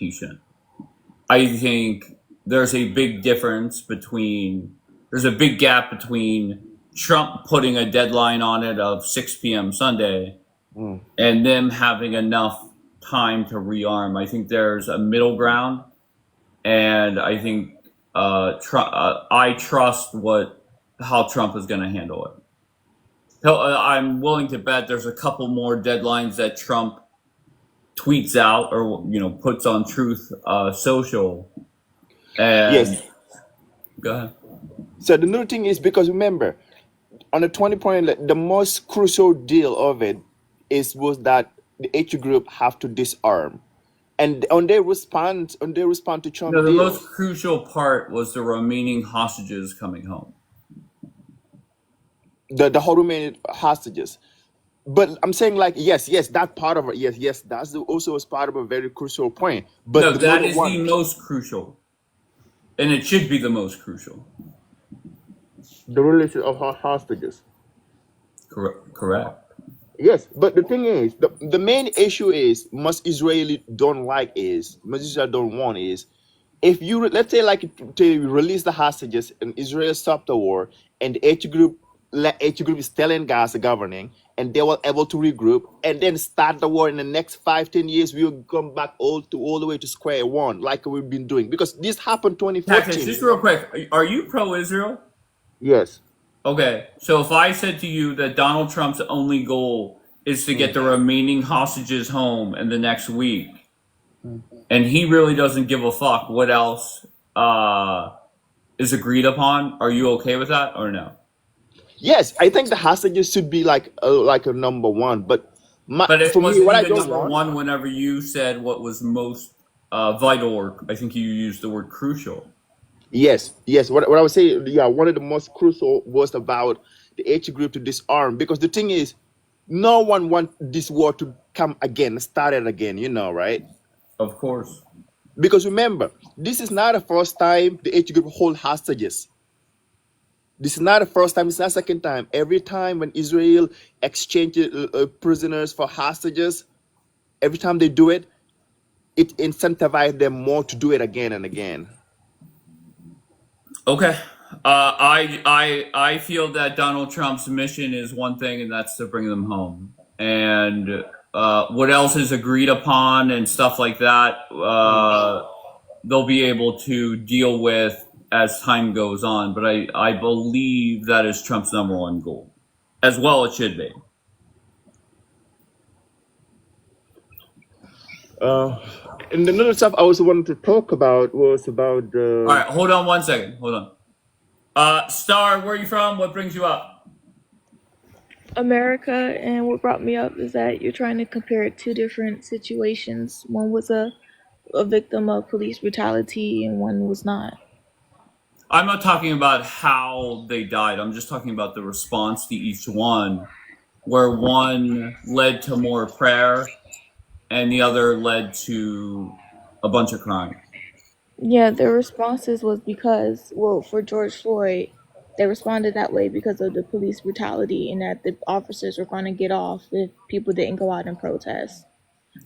Constitution. I think there's a big difference between there's a big gap between Trump putting a deadline on it of 6 p.m. Sunday Mm. and them having enough time to rearm. I think there's a middle ground, and I think I trust what how Trump is going to handle it. I'm willing to bet there's a couple more deadlines that Trump tweets out or puts on Truth Social. Yes. And go ahead. So the new thing is because remember, on the 20 point, like, the most crucial deal of it was that the H group have to disarm, and on their response to No, Trump the deal, most crucial part was the remaining hostages coming home. the whole remaining hostages. But I'm saying like yes, that part of it, yes, also was part of a very crucial point. But No, the that middle is one, the most crucial, and it should be the most crucial. the release of hostages. Correct. Yes, but the thing is, the main issue is most Israel don't want is if let's say like to release the hostages and Israel stop the war and H group is telling Gaza governing and they were able to regroup and then start the war in the next 5-10 years we'll come back all the way to square one like we've been doing because this happened Taxes, 2014, just real quick. Are you pro-Israel? Yes. Okay, so if I said to you that Donald Trump's only goal is to get Mm, the remaining hostages home in the next week, mm. and he really doesn't give a fuck what else uh, is agreed upon, are you okay with that or no? Yes, I think the hostages should be like a number one, but But it for me, wasn't what I even don't number want. one whenever you said what was most vital, or I think you used the word crucial. Yes. What I would say, yeah, one of the most crucial was about the H group to disarm because the thing is, no one wants this war to come again, start it again, right? Of course. Because remember, this is not the first time the H group hold hostages. This is not the first time, it's not the second time. Every time when Israel exchanges prisoners for hostages, every time they do it, it incentivizes them more to do it again and again. Okay. I feel that Donald Trump's mission is one thing, and that's to bring them home. And what else is agreed upon and stuff like that, Mm. they'll be able to deal with as time goes on. But I believe that is Trump's number one goal, as well it should be. Uh, and another stuff I also wanted to talk about was about All the. right, hold on one second. Hold on. Star, where are you from? What brings you up? America, and what brought me up is that you're trying to compare two different situations. One was a victim of police brutality, and one was not. I'm not talking about how they died. I'm just talking about the response to each one, where one led to more prayer and the other led to a bunch of crime. Yeah, their responses was because, well, for George Floyd, they responded that way because of the police brutality and that the officers were going to get off if people didn't go out and protest.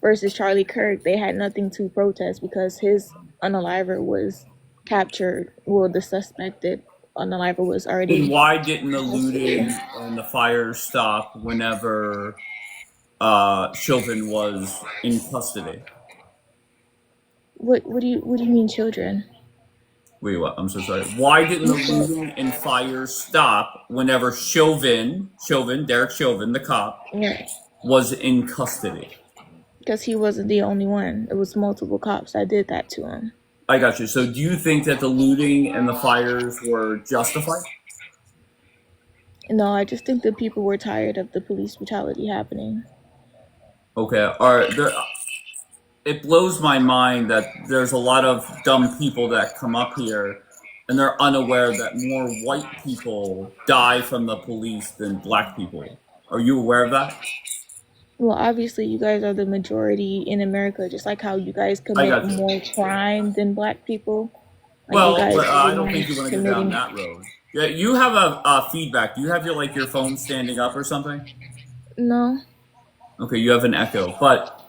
Versus Charlie Kirk, they had nothing to protest because his unaliver was captured. Well, the suspected unaliver was Then already why didn't the custody. looting and the fires stop whenever Chauvin was in custody? What do you mean, children? Wait, what? I'm so sorry. Why didn't the looting and fires stop whenever Derek Chauvin, the cop, Right, was in custody? because he wasn't the only one. It was multiple cops that did that to him. I got you. So do you think that the looting and the fires were justified? No, I just think that people were tired of the police brutality happening. Okay. All right. It blows my mind that there's a lot of dumb people that come up here and they're unaware that more white people die from the police than black people. Are you aware of that? Well, obviously, you guys are the majority in America, just like how you guys I commit got you. more crime than black people. Like you Well, guys but are the I don't think you ones want to go down committing. that road. Yeah, you have a feedback. Do you have your phone standing up or something? No, Okay, you have an echo. But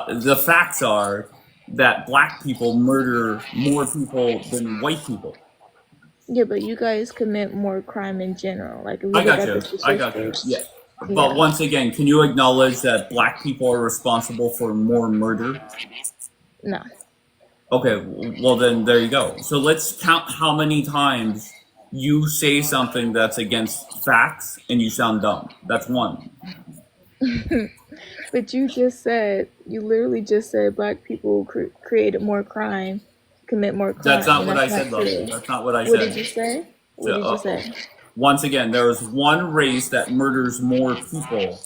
the facts are that black people murder more people than white people. Yeah, but you guys commit more crime in general. Like if we I look got at the you. I got you. Yeah. statistics, But yeah, once again, can you acknowledge that black people are responsible for more murder? no. Okay, well then there you go. So let's count how many times you say something that's against facts and you sound dumb. That's one. But you literally just said black people created more crime, commit more That's crime, not and what I that's said, not love. true. That's not what I What did you said. say? What So, did you say? once again, there is one race that murders more people,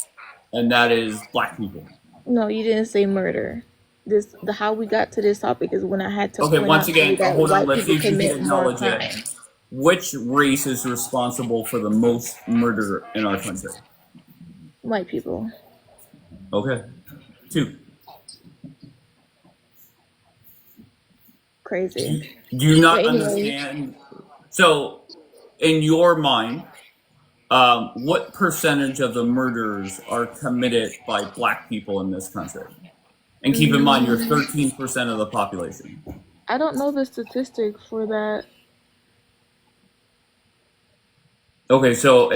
and that is black people. No, you didn't say murder. The how we got to this topic is when I had to Okay, point once out to you again, that hold on. white Let's people see if you can commit more acknowledge it. crime. Which race is responsible for the most murder in our country? White people. Okay, two. Crazy. Do you But not anyways, understand? So, in your mind, what percentage of the murders are committed by black people in this country? And keep in mind, you're mm, 13% of the population. I don't know the statistic for that. Okay, so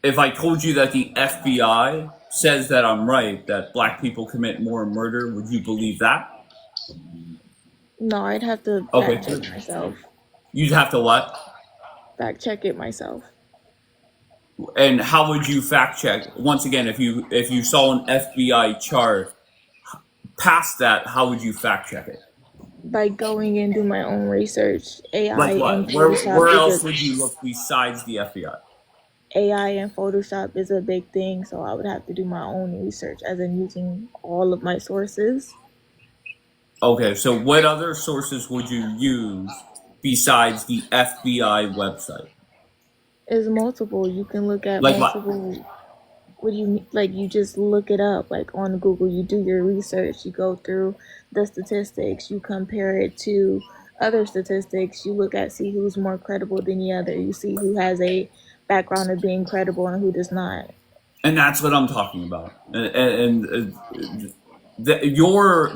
if I told you that the FBI says that I'm right, that black people commit more murder, would you believe that? No, I'd have to Okay, fact check good. myself. You'd have to what? Fact check it myself. And how would you fact check? Once again, if you saw an FBI chart past that, how would you fact check it? By going and do my own research. AI Like and what? Where Photoshop is else a would you look besides the FBI? AI and Photoshop is a big thing, so I would have to do my own research as in using all of my sources. Okay, so what other sources would you use besides the FBI website? Is multiple. You can look at Like what? multiple. What do you mean? Like you just look it up, like on Google. You do your research. You go through the statistics. You compare it to other statistics. You look at see who's more credible than the other. You see who has a background of being credible and who does not. And that's what I'm talking about. You're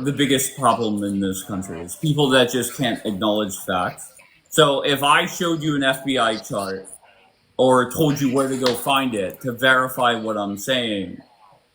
the biggest problem in this country is people that just can't acknowledge facts. So if I showed you an FBI chart or told you where to go find it to verify what I'm saying,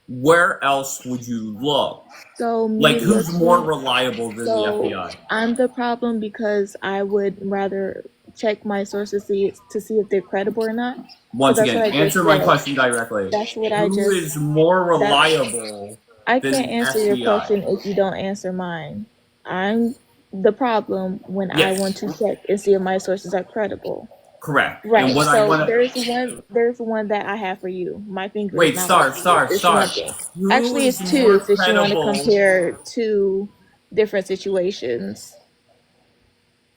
where else would you look? So Like, me who's more looking, reliable than the so FBI? I'm the problem because I would rather check my sources to see if they're credible or not. Because Once that's again, what I just answer my said. question directly. That's what I Who just is more that reliable I than can't the answer your FBI? question if you don't answer mine. I'm the problem when I want Yes, to check and see if my sources are credible. correct. And Right. what I So want to there's one that I have for you. My finger is wait, not what you use. It's star. one thing. Who Actually, it's is two more since you want to credible? compare two different situations.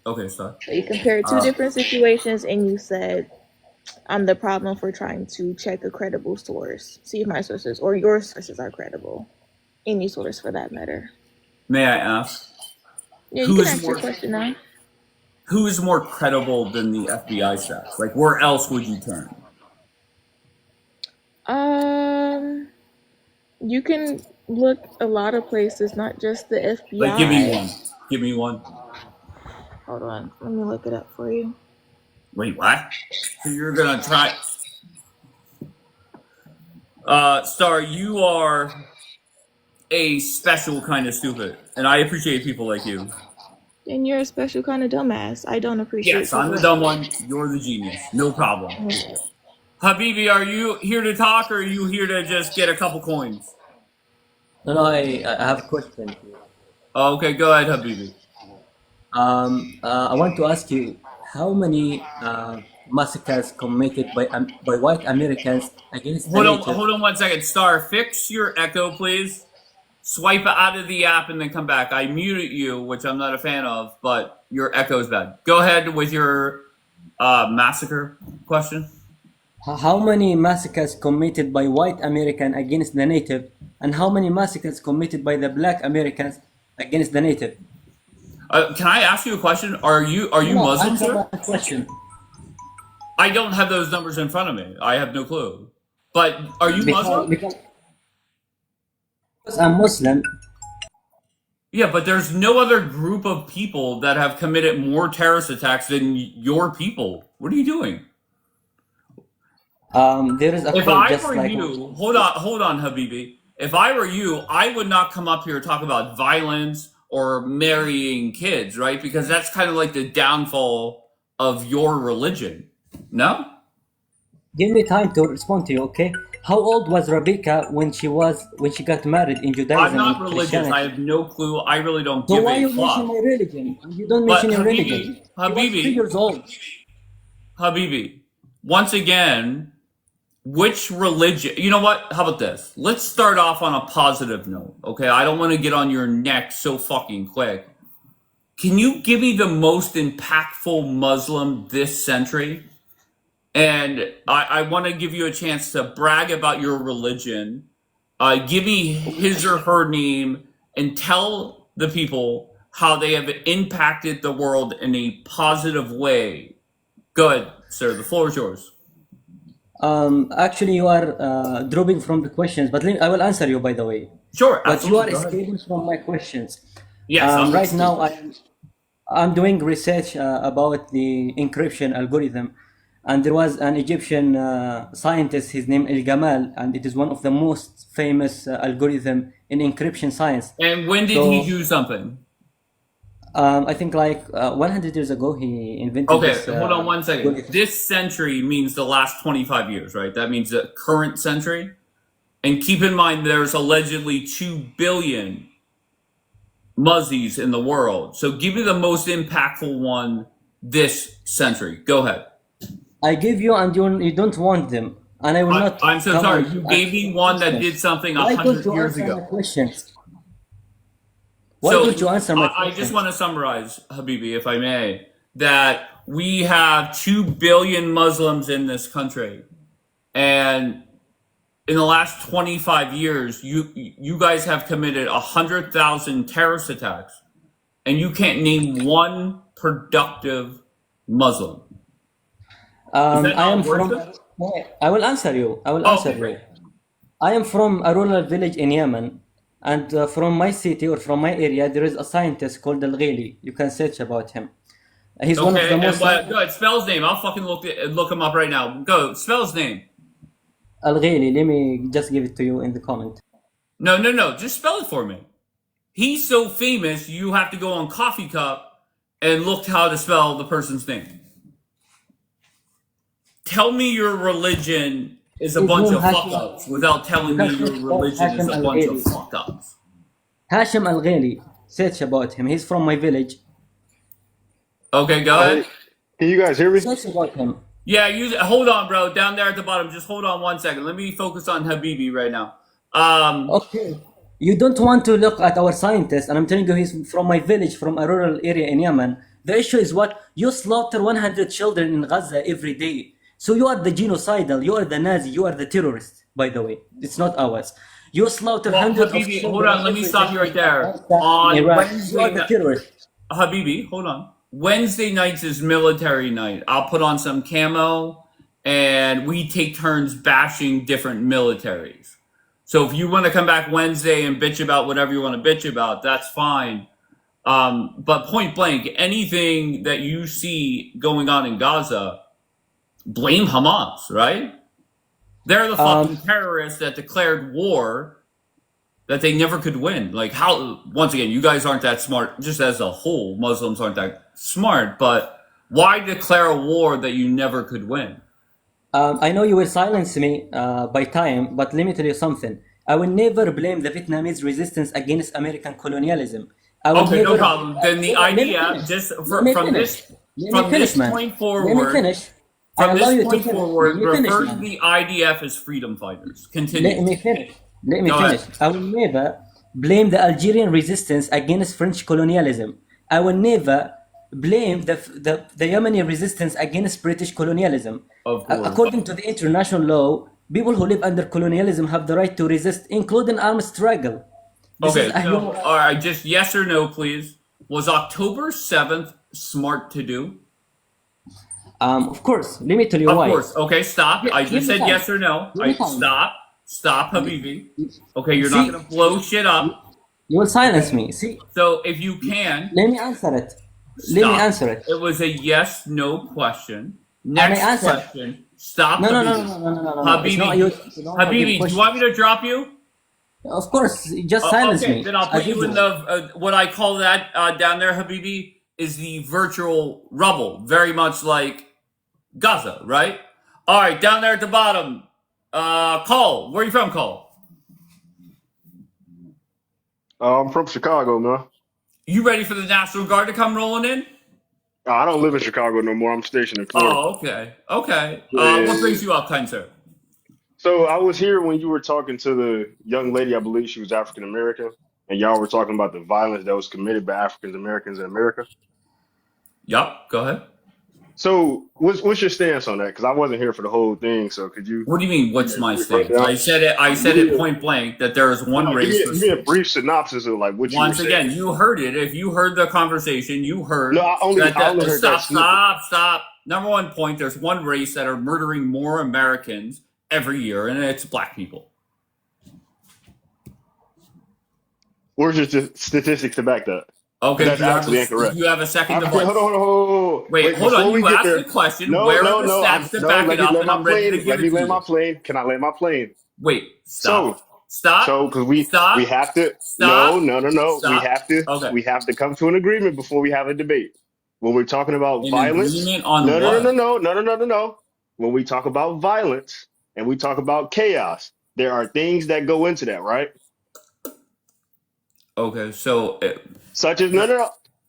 Okay, star. So you compared two Uh, different situations and you said I'm the problem for trying to check a credible source. See if my sources or your sources are credible. Any source for that matter. may I ask Yeah, you who can is ask your more question now. who is more credible than the FBI stats? Like, where else would you turn? Um, you can look a lot of places, not just the Like, give me FBI. one. Give me one. Hold on, let me look it up for you. Wait, what? So you're gonna try? Star, you are a special kind of stupid, and I appreciate people like you. And you're a special kind of dumbass. I don't appreciate Yes, I'm people the like dumb you. one. You're the genius. No problem. Okay. Habibi, are you here to talk, or are you here to just get a couple coins? No, no, I have a question here. Okay, go ahead, Habibi. I want to ask you how many massacres committed by white Americans against the native. Hold on 1 second. Star, fix your echo, please. Swipe out of the app and then come back. I muted you, which I'm not a fan of, but your echo is bad. Go ahead with your massacre question. How many massacres committed by white American against the native, and how many massacres committed by the black Americans against the native? Can I ask you a question? Are you No, Muslim, answer sir? my question. I don't have those numbers in front of me. I have no clue. But are you Because, Muslim? because I'm Muslim. Yeah, but there's no other group of people that have committed more terrorist attacks than your people. What are you doing? There is a If quote I just were like you, hold on, Habibi. If I were you, I would not come up here and talk about violence or marrying kids, right? Because that's kind of like the downfall of your religion. No? give me time to respond to you, okay? How old was Rebecca when she got married in I'm Judaism not and religious. I Christianity? have no clue. I really don't So give why a you mention fuck. my religion? You don't But mention your religion. She was 3 years old. Habibi, once again, which religion? You know what? How about this? Let's start off on a positive note, okay? I don't want to get on your neck so fucking quick. Can you give me the most impactful Muslim this century? And I want to give you a chance to brag about your religion. Give me his or her name and tell the people how they have impacted the world in a positive way. Go ahead, sir. The floor is yours. Actually, you are dropping from the questions, but I will answer you, by the way. Sure, But you are absolutely. Go ahead. escaping from my questions. Yes, I'm Right listening. now, I'm doing research about the encryption algorithm, and there was an Egyptian scientist, his name El Gamal, and it is one of the most famous algorithm in encryption science. And when did he So do something? I think like 100 years ago, he invented Okay, this hold on one second. algorithm. This century means the last 25 years, right? That means the current century. And keep in mind, there's allegedly 2 billion Muzzies in the world. So give me the most impactful one this century. Go ahead. I give you, and you don't want them, and I will not I'm so come sorry. and You ask gave me you one that questions. did something Why don't 100 you years answer my ago. questions? Why So don't you answer my I just want questions? to summarize, Habibi, if I may, that we have 2 billion Muslims in this country. And in the last 25 years, you guys have committed 100,000 terrorist attacks, and you can't name one productive Muslim. Is that I am not from. worship? I will answer you. I will Oh, answer okay, you. great. I am from a rural village in Yemen, and from my city or from my area, there is a scientist called Al Ghili. You can search about him. He's one of the Okay, and most what? Go ahead, spell his name. I'll fucking look him up right now. Go, spell his name. Al Ghili. Let me just give it to you in the comment. No, no, no. Just spell it for me. He's so famous, you have to go on Coffee Cup and look how to spell the person's name. Tell me your religion is a His bunch name of fuck Hashim. ups without You telling me can your search about religion is Hashim a Al bunch of Ghili. fuck ups. Hashim Al Ghili. Search about him. He's from my village. Okay, go Hey, ahead. can you guys hear me? Search about him. Yeah, hold on, bro. Down there at the bottom, just hold on one second. Let me focus on Habibi right now. Okay. You don't want to look at our scientist, and I'm telling you, he's from my village, from a rural area in Yemen. The issue is what? You slaughter 100 children in Gaza every day. So you are the genocidal, you are the Nazi, you are the terrorist, by the way. It's not ours. You slaughter Well, hundreds of Habibi, hold children on. Let me every stop day you right in there. Afghanistan, in On Iraq. You are Wednesday the night, terrorist. Habibi, hold on. Wednesday nights is military night. I'll put on some camo and we take turns bashing different militaries. So if you want to come back Wednesday and bitch about whatever you want to bitch about, that's fine. But point blank, anything that you see going on in Gaza, blame Hamas, right? They're the fucking terrorists that declared war that they never could win. Like how? Once again, you guys aren't that smart. Just as a whole, Muslims aren't that smart. But why declare a war that you never could win? I know you will silence me by time, but let me tell you something. I will never blame the Vietnamese resistance against American colonialism. I will Okay, no never. problem. Then the Let me idea, finish. just Let me from finish. this Let me finish, man. point Let me forward, finish. I from allow this you to point finish. forward, Let me finish, refer to man. the IDF as freedom fighters. Let Continue. me finish. Let me Go finish. ahead. I will never blame the Algerian resistance against French colonialism. I will never blame the Yemeni resistance against British colonialism. Of course. According to the international law, people who live under colonialism have the right to resist, including armed struggle. This is Okay, a so human. all right, just yes or no, please. Was October 7th smart to do? Of course, let me tell you Of why. course. Okay, stop. I Give just me said time. yes or no. Give me time. Stop. Stop, Habibi. Okay, you're not See, gonna blow shit up. You will silence me. See, So if you can, let me answer it. Let me stop. answer it. It was a yes, no question. And I Next answered. question. Stop, No, no, no, no, Habibi. no, no, no, no, no. It's not Habibi, you. do, You don't forgive Habibi, do you want me questions. to drop you? Of course, just silence Okay, me then I'll put as you in usual. the what I call that down there, Habibi, is the virtual rubble, very much like Gaza, right? All right, down there at the bottom, Cole. Where are you from, Cole? I'm from Chicago, man. You ready for the National Guard to come rolling in? I don't live in Chicago no more. I'm stationed in Florida. Oh, okay, okay. What Yeah. brings you up, kind sir? So I was here when you were talking to the young lady. I believe she was African American, and y'all were talking about the violence that was committed by African Americans in America. Yup, go ahead. So what's your stance on that? Because I wasn't here for the whole thing. So could you What do you mean? give me What's a my brief stance? rundown? I said it. I Give said me it a, point blank that there is one no, race. give me a brief synopsis of like what you were Once saying. again, you heard it. If you heard the conversation, you No, heard I only that. I only heard that Stop, snippet. stop, stop. Number one point: there's one race that are murdering more Americans every year, and it's black people. Where's your statistics to back that? Because Okay, that's actually do incorrect. you have a second Okay, device? hold on. Wait, Wait, hold on. before we You get asked the there, question. no, Where are no, the no, stats to no. back Let it me up? land And my I'm ready to plane. give Let it me to land my you. plane. Can I land my plane? Wait, So, stop, stop, because we stop, have to. No, stop, no, no, no. stop. Okay, We have to come to an agreement before we have a debate. When we're talking about an violence, agreement on what? no. When we talk about violence and we talk about chaos, there are things that go into that, right? Okay, so Such as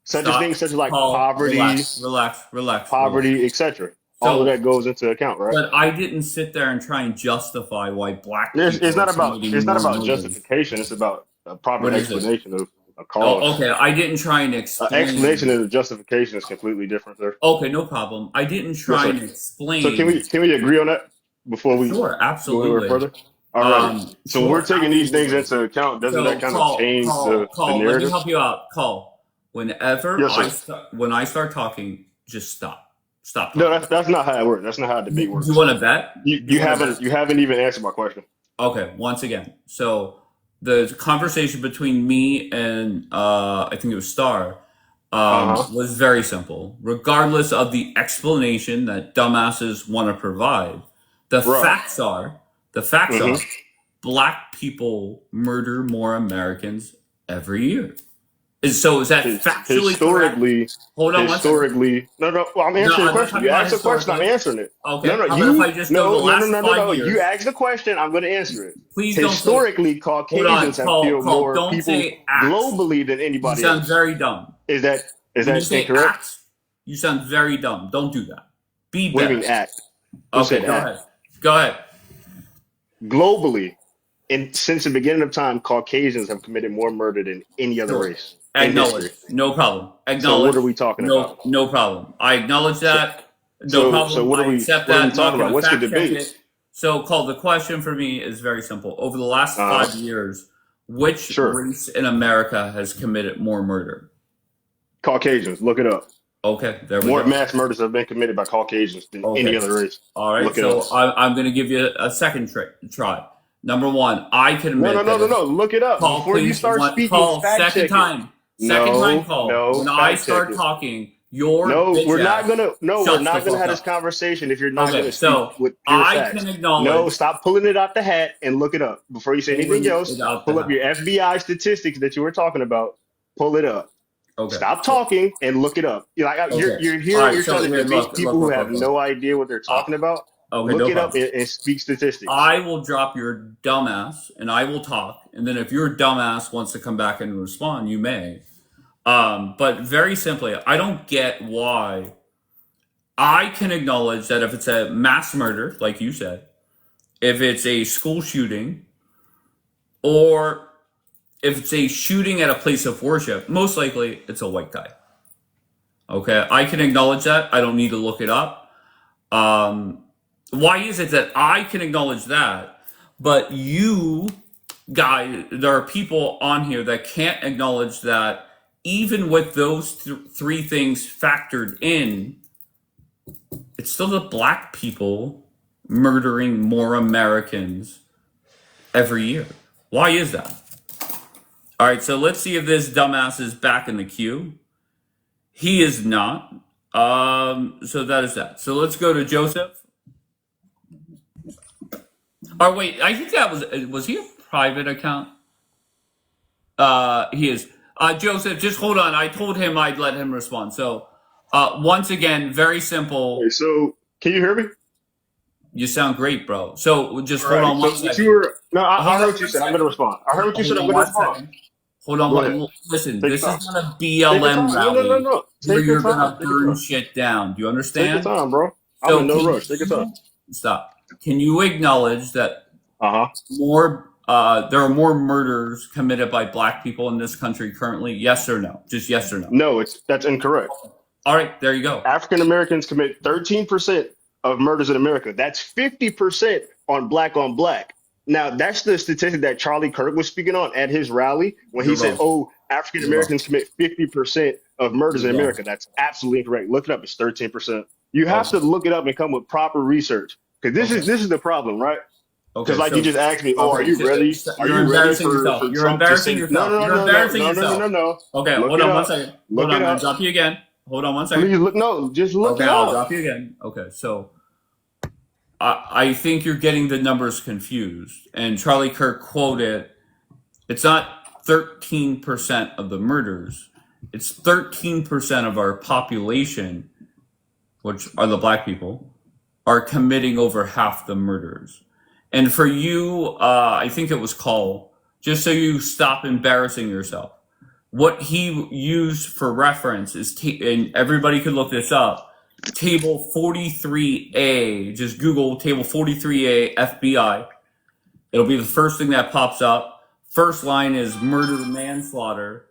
such as things stop, such as like Paul, relax, relax, relax, relax. etc. All of So, that goes into account, right? but I didn't sit there and try and justify why black people are committing It's not more about murders. justification. It's about a proper What is it? explanation of a Oh, cause. okay. I didn't try and Explanation explain. and a justification is completely different, sir. Okay, no problem. I didn't Yes, try sir. and So explain. can we agree on that before we Sure, go anywhere absolutely. further? All righty. So we're Sure, taking these things absolutely. into account. Doesn't that So, kind of change the Let me narrative? help you out. Call. Yes, sir. When I start talking, just stop. Stop No, talking. that's not how it works. That's not how a debate Do you works. want to bet? Do you want to bet? You haven't even answered my question. Okay, once again. So the conversation between me and I think it was Star Uh huh. was very simple. Regardless of the explanation that dumbasses want to provide, the Right. facts are the facts Mm-hmm. are black people murder more Americans every year. So is that factually correct? Historically, Hold on one second. no. Well, I'm No, answering your I'm not question. talking You about asked a question. I'm historically. answering it. Okay. No, no. How about if I You just go the last no. 5 You years? asked the question. I'm going to answer it. Please don't say. Historically, Hold on. Caucasians have killed Call. more Don't people say acts. globally than You anybody sound else. very dumb. Is When you that say incorrect? acts, you sound very dumb. Don't do that. Be What do you better. mean act? Who Okay, said go act? ahead. Go ahead. Globally, and since the beginning of time, Caucasians have committed more murder than any other Sure. race in Acknowledge. history. No problem. So what Acknowledge. are we talking about? No problem. I acknowledge So that. No so problem. I accept what are we that. Not talking going about? to What's the fact check debate? it. So, Call, the question for me is very simple. Over the last Uh huh. 5 years, which Sure. race in America has committed more murder? Caucasians, look it up. Okay, there we More go. mass murders have been committed by Caucasians than any Okay. other race. All right. Look it up. So I'm going to give you a second try. Number one, I can admit that if Look it up. Call, Before you please, start speaking, Call, fact check it. second time, Call. No, When I fact check start it. talking, your bitch ass We're shuts the not gonna fuck have this up. conversation if you're not Okay, gonna speak so with pure I facts. can No, acknowledge stop pulling it out the hat and look it up. Before you say anything pulling else, it out the pull up hat. your FBI statistics that you were talking about. Pull it up. Okay. Stop talking and look it up. Okay. You're All here. right. You're So trying to here, debate people who have look. no idea what they're talking about. Okay, Look no it up problem. and speak statistics. I will drop your dumbass and I will talk. And then if your dumbass wants to come back and respond, you may. But very simply, I don't get why I can acknowledge that if it's a mass murder, like you said, if it's a school shooting, or if it's a shooting at a place of worship, most likely it's a white guy. Okay, I can acknowledge that. I don't need to look it up. Why is it that I can acknowledge that, but you guys, there are people on here that can't acknowledge that even with those three things factored in, it's still the black people murdering more Americans every year. Why is that? All right, so let's see if this dumbass is back in the queue. He is not. So that is that. So let's go to Joseph. Oh wait, I think that was he a private account? He is. Joseph, just hold on. I told him I'd let him respond. So, once again, very simple. Okay, so can you hear me? You sound great, bro. So just All hold right. on So one what second. you were no, I Hold heard on what you one said. I'm going to second. respond. I heard what you said. Hold I'm on going to one respond. second. Hold on. Go ahead. Listen, Take this your is time. not a Take your BLM time. No, no, rally no. where Take your you're time. gonna Take your burn time. shit down. Do you Take your understand? time, bro. I'm So in no can rush. Take your time. you stop? Can you acknowledge that Uh huh. there are more murders committed by black people in this country currently? Yes or no? Just yes or no. No, that's incorrect. All right, there you go. African Americans commit 13% of murders in America. That's 50% on black. Now, that's the statistic that Charlie Kirk was speaking on at his rally when he You're said, wrong. oh, African You're wrong. Americans commit 50% of murders You're in wrong. America. That's absolutely incorrect. Look it up. It's 13%. You have Okay. to look it up and come with proper research because Okay. this is the problem, right? Because Okay. like you So just asked me, oh, are okay. you ready? Are You're you ready embarrassing yourself. for You're Trump to embarrassing send? No, yourself. no, You're no, no, no, embarrassing no, no, no, yourself. no, no. Okay. Look Hold it on one up. second. Look Hold on. it I'm gonna up. drop you again. Hold on one second. Please look. No, just look Okay. it I'll up. drop you again. Okay. So I think you're getting the numbers confused. And Charlie Kirk quoted, it's not 13% of the murders, it's 13% of our population, which are the black people, are committing over half the murders. And for you, I think it was Cole, just so you stop embarrassing yourself. What he used for reference is, and everybody could look this up, Table 43A. Just Google Table 43A FBI. It'll be the first thing that pops up. First line is murder manslaughter.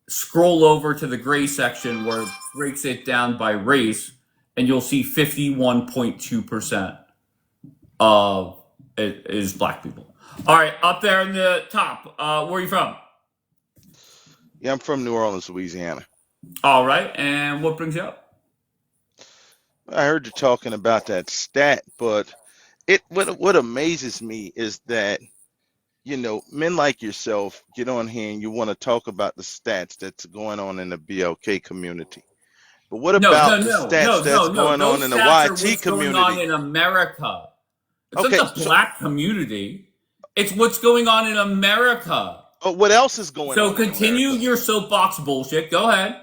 Scroll over to the gray section where it breaks it down by race, and you'll see 51.2% of it is black people. All right, up there in the top. Where are you from? Yeah, I'm from New Orleans, Louisiana. All right, and what brings you up? I heard you talking about that stat, but what amazes me is that, men like yourself get on here and you want to talk about the stats that's going on in the BLK community. But what about the stats that's going on Those in the stats are YT what's going on community? in America. It's Okay, not the black community. It's what's going on in America. what else is going So on in continue America? your soapbox bullshit. Go ahead.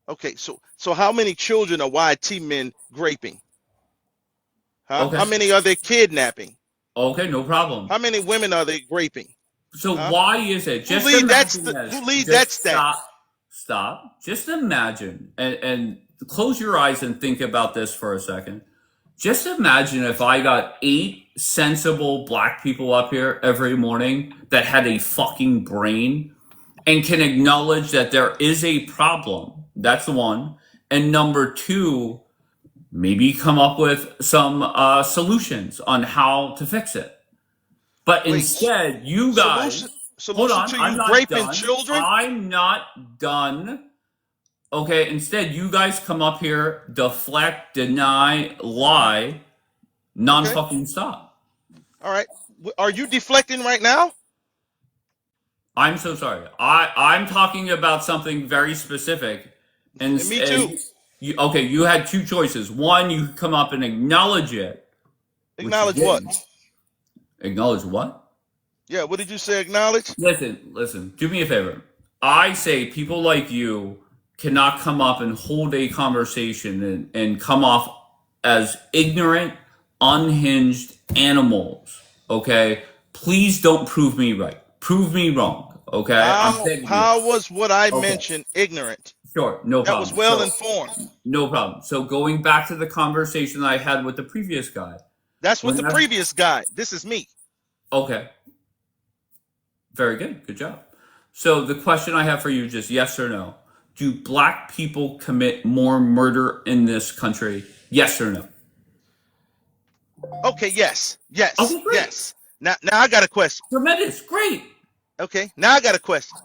Okay, so how many children are YT men raping? Huh? Okay. How many are they kidnapping? Okay, no problem. How many women are they raping? So Huh? why is it? Who Just lead imagine who leads just that stat? Stop. Just imagine and close your eyes and think about this for a second. Just imagine if I got 8 sensible black people up here every morning that had a fucking brain and can acknowledge that there is a problem. That's one. And number 2, maybe come up with some solutions on how to fix it. But Wait, instead, you guys, hold solution on, to I'm you not raping done. children? I'm not done. Okay, instead, you guys come up here, deflect, deny, lie, non Okay, fucking stop. all right. Are you deflecting right now? I'm so sorry. I'm talking about something very specific. And, And me too. you had 2 choices. One, you could come up and acknowledge it, which you Acknowledge what? didn't. Acknowledge what? Yeah, what did you say? Acknowledge? Listen. Do me a favor. I say people like you cannot come up and hold a conversation and come off as ignorant, unhinged animals. Okay? Please don't prove me right. Prove me wrong. Okay? I'm begging you. How was what I Okay. mentioned ignorant? Sure. No That problem. was well informed. No problem. So going back to the conversation I had with the previous guy. That's what the When I- previous guy. This is me. Okay. Very good. Good job. So the question I have for you, just yes or no. Do black people commit more murder in this country? Yes or no? Okay, yes. Yes. Okay, great. Yes. Now I got a question. Tremendous. Great. Okay. Now I got a question.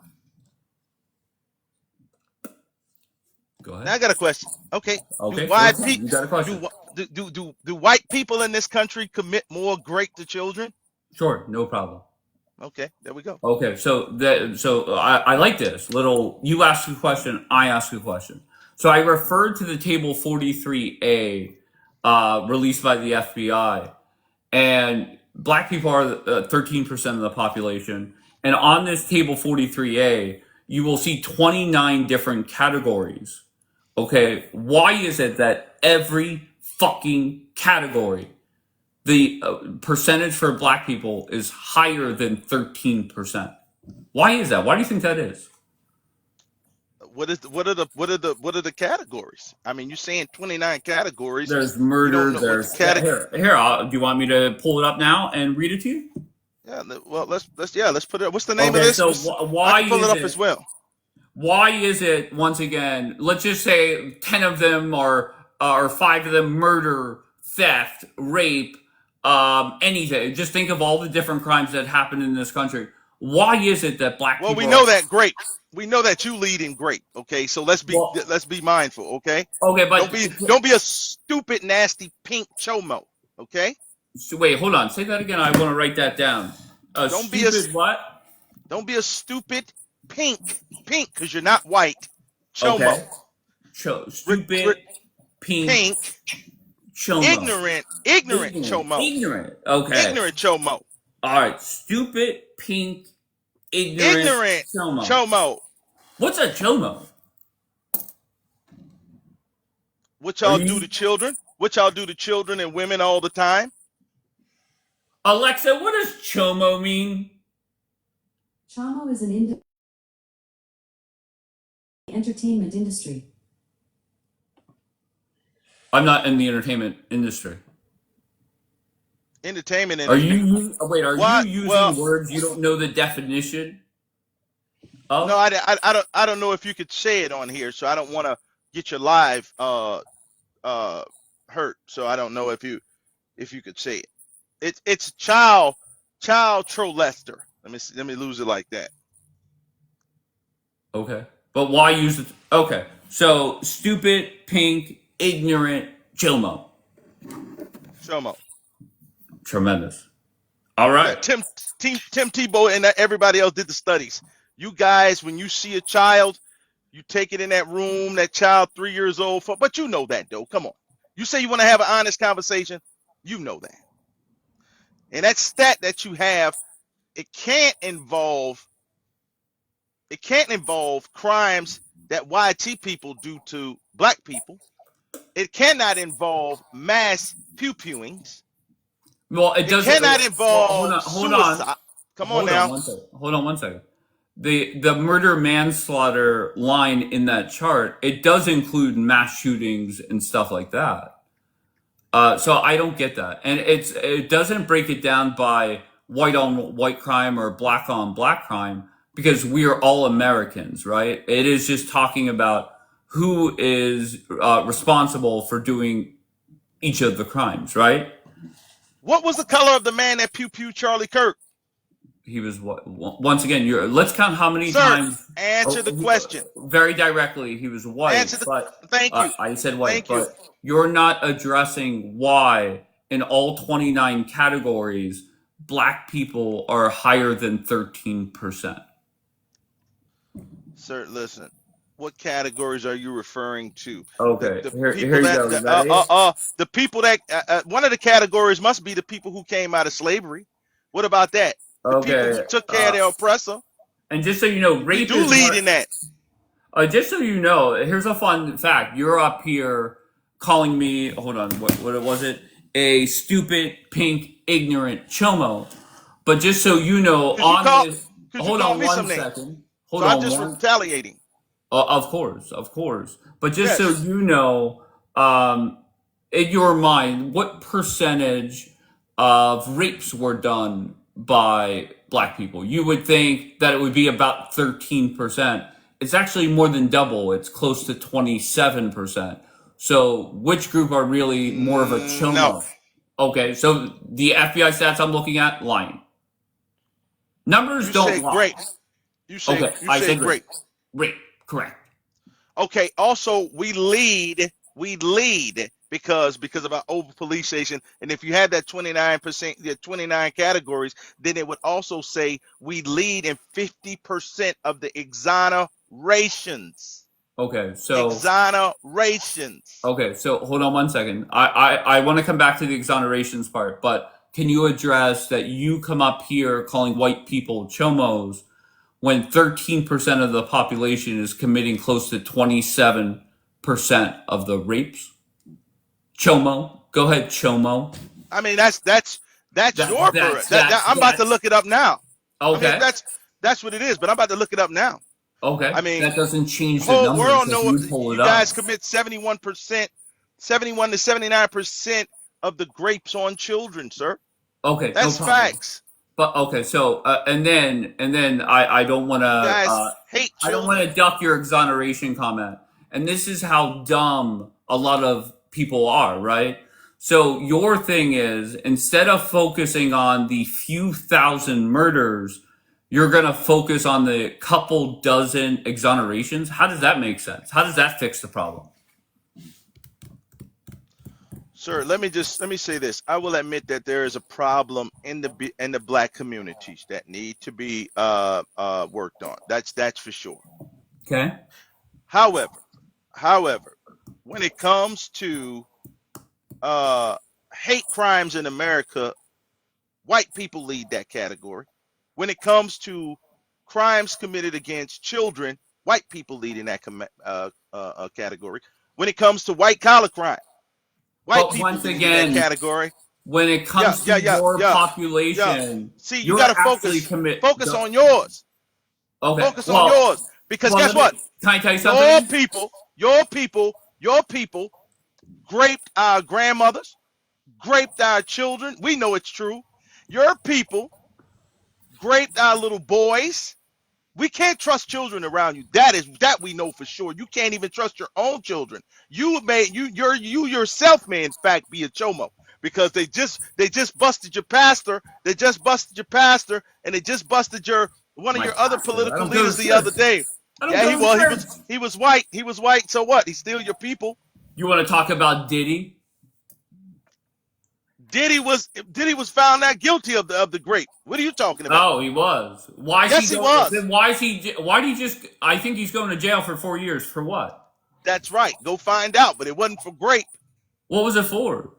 Go Now I ahead. got a question. Okay. Okay. Do white You got a question. do white people in this country commit more rape to children? Sure. No problem. Okay, there we go. Okay, so I like this little. You ask a question, I ask a question. So I referred to the table 43A, released by the FBI, and black people are 13% of the population. And on this table 43A, you will see 29 different categories. Okay, why is it that every fucking category, the percentage for black people is higher than 13%? Why is that? Why do you think that is? What are the categories? I mean, you're saying 29 categories. There's You don't murder. know what the There's category. here. Do you want me to pull it up now and read it to you? Yeah, well, let's put it up. What's the name of Okay, this? so I why can pull it is up it? as well. Why is it, once again, let's just say 10 of them are, or 5 of them murder, theft, rape, anything. Just think of all the different crimes that happen in this country. Why is it that black Well, people we are, know that great. We know that you lead in great. Okay, so let's well, be mindful. Okay, okay, but don't be a stupid, nasty pink chomo. Okay, wait, hold on. Say that again. I want to write that down. don't be a Stupid what? don't be a stupid pink because you're not white. Chomo. Okay. Stupid, pink, Pink. chomo. Ignorant chomo. Ignorant. Okay. Ignorant chomo. All right. Stupid, pink, ignorant chomo. Chomo. What's a chomo? What y'all do to children? What y'all do to children and women all the time? Alexa, what does chomo mean? Chomo is an entertainment industry. I'm not in the entertainment industry. Entertainment Are industry. you wait? Are What? you using Well, words you don't know the definition of? no, I don't know if you could say it on here, so I don't want to get your live hurt. So I don't know if you could say it. It's child trolester. Let me lose it like that. Okay, but why use it? Okay, so stupid, pink, ignorant, chomo. Chomo. Tremendous. All Yeah, right. Tim Tebow and everybody else did the studies. You guys, when you see a child, you take it in that room, that child 3 years old, but you know that though. Come on. You say you want to have an honest conversation, you know that. And that stat that you have, it can't involve crimes that YT people do to black people. It cannot involve mass pew-pewings. Well, it It doesn't. cannot Well, involve hold on. suicide. Come on Hold now. on one second. Hold on one second. The murder manslaughter line in that chart, it does include mass shootings and stuff like that. So I don't get that, and it doesn't break it down by white on white crime or black on black crime because we are all Americans, right? It is just talking about who is responsible for doing each of the crimes, right? What was the color of the man that pew Charlie Kirk? He was what? Once again, let's count how many Sir, times. answer the question. Very directly, he was white. Thank you. I said white, Thank you. but you're not addressing why in all 29 categories, black people are higher than 13%. Sir, listen. What categories are you referring to? Okay, The here people you that go. the people that one of the categories must be the people who came out of slavery. What about that? The people who Okay, took care of their oppressor. and just so you know, We rape do is lead not, in that. just so you know, here's a fun fact. You're up here calling me, hold on, what was it? A stupid, pink, ignorant chomo. But just so you know, Could you hold call on me one some names? second. So I'm just retaliating. Of course. But just so Yes. you know, in your mind, what percentage of rapes were done by black people? You would think that it would be about 13%. It's actually more than double. It's close to 27%. So which group are really more of a chomo? No. Okay, so the FBI stats I'm looking at, lying. Numbers You don't say lie. great. You say I said great. Rape, correct. Okay. Also, we lead because of our over policing. And if you had that 29%, the 29 categories, then it would also say we lead in 50% of the exonerations. Okay, so Exonerations. okay, so hold on one second. I want to come back to the exonerations part, but can you address that you come up here calling white people chomos when 13% of the population is committing close to 27% of the rapes? Chomo. Go ahead, Chomo. I mean, that's your I'm about to look it up now. Okay. I mean, that's what it is, but I'm about to look it up now. Okay. I mean, that doesn't change the the whole numbers world if know you pull you it guys up. commit 71 to 79% of the rapes on children, sir. Okay, that's no problem. facts. But okay, so and then I don't want to hate I don't want to duck your exoneration comment. And this is how dumb a lot of people are, right? So your thing is, instead of focusing on the few thousand murders, you're going to focus on the couple dozen exonerations. How does that make sense? How does that fix the problem? Sir, let me say this. I will admit that there is a problem in the black communities that need to be worked on. That's for sure. Okay. However, when it comes to hate crimes in America, white people lead that category. When it comes to crimes committed against children, white people lead in that category. When it comes to white collar crime, white people lead in that category. When it comes to your population, see, you got to focus on yours. Okay. Focus on yours, because guess what? Can I tell you something? Your people raped our grandmothers, raped our children. We know it's true. Your people raped our little boys. We can't trust children around you. That we know for sure. You can't even trust your own children. You yourself may in fact be a chomo, because they just busted your pastor. They just busted your pastor, and they just busted one of your other political leaders the other day. Yeah, he was white. He was white. So what? He's still your people. You want to talk about Diddy? Diddy was found not guilty of the grape. What are you talking about? Oh, he was. Why is he was. Then why do you just? I think he's going to jail for 4 years for what? That's right. Go find out. But it wasn't for grape. What was it for?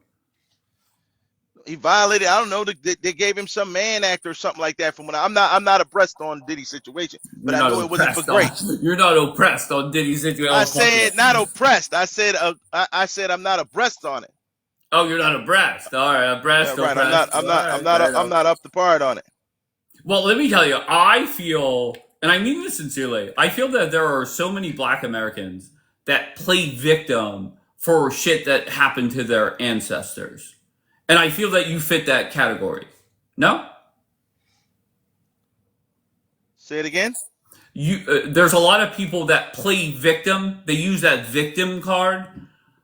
He violated. I don't know. They gave him some Mann Act or something like that. From when I'm not oppressed on Diddy's situation, but I know it wasn't for grape. You're not oppressed on Diddy's situation. I said not oppressed. I said I'm not abreast on it. Oh, you're not abreast. All right, abreast. Yeah, right. I'm not up to par on it. Well, let me tell you, I feel, and I mean this sincerely, I feel that there are so many Black Americans that play victim for shit that happened to their ancestors, and I feel that you fit that category. No? Say it again. There's a lot of people that play victim. They use that victim card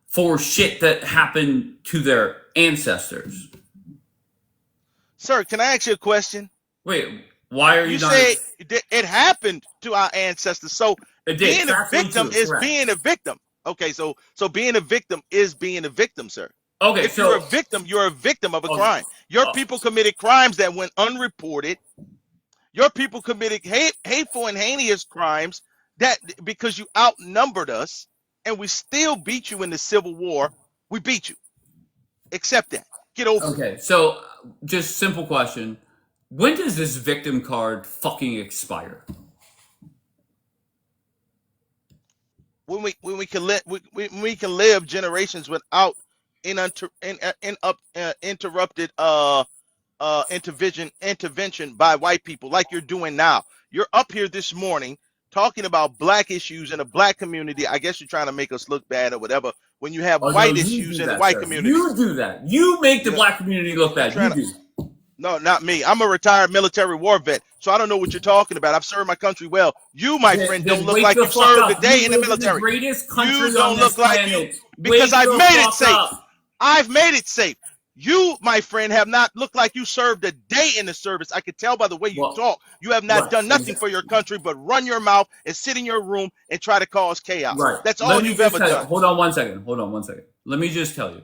for shit that happened to their ancestors. Sir, can I ask you a question? Wait, why are you not? You say it happened to our ancestors. So being a victim is being a victim. Okay, so being a victim is being a victim, sir. Okay, if you're a victim of a crime. Your people committed crimes that went unreported. Your people committed hateful and heinous crimes that because you outnumbered us, and we still beat you in the Civil War. We beat you. Accept that. Get over it. Okay, so just simple question. When does this victim card fucking expire? When we can live generations without interrupted intervention by white people like you're doing now. You're up here this morning talking about black issues in a black community. I guess you're trying to make us look bad or whatever when you have white issues in the white community. You do that. You make the black community look bad. You do. No, not me. I'm a retired military war vet, so I don't know what you're talking about. I've served my country well. You, my friend, don't look like you served a day in the military. You don't look like you because I've made it safe. I've made it safe. You, my friend, have not looked like you served a day in the service. I could tell by the way you Well, talk. You have not right, done nothing exactly. for your country but run your mouth and sit in your room and try to cause chaos. Right. That's Let all me you've just ever tell you. done. Hold on one second. Hold on one second. Let me just tell you.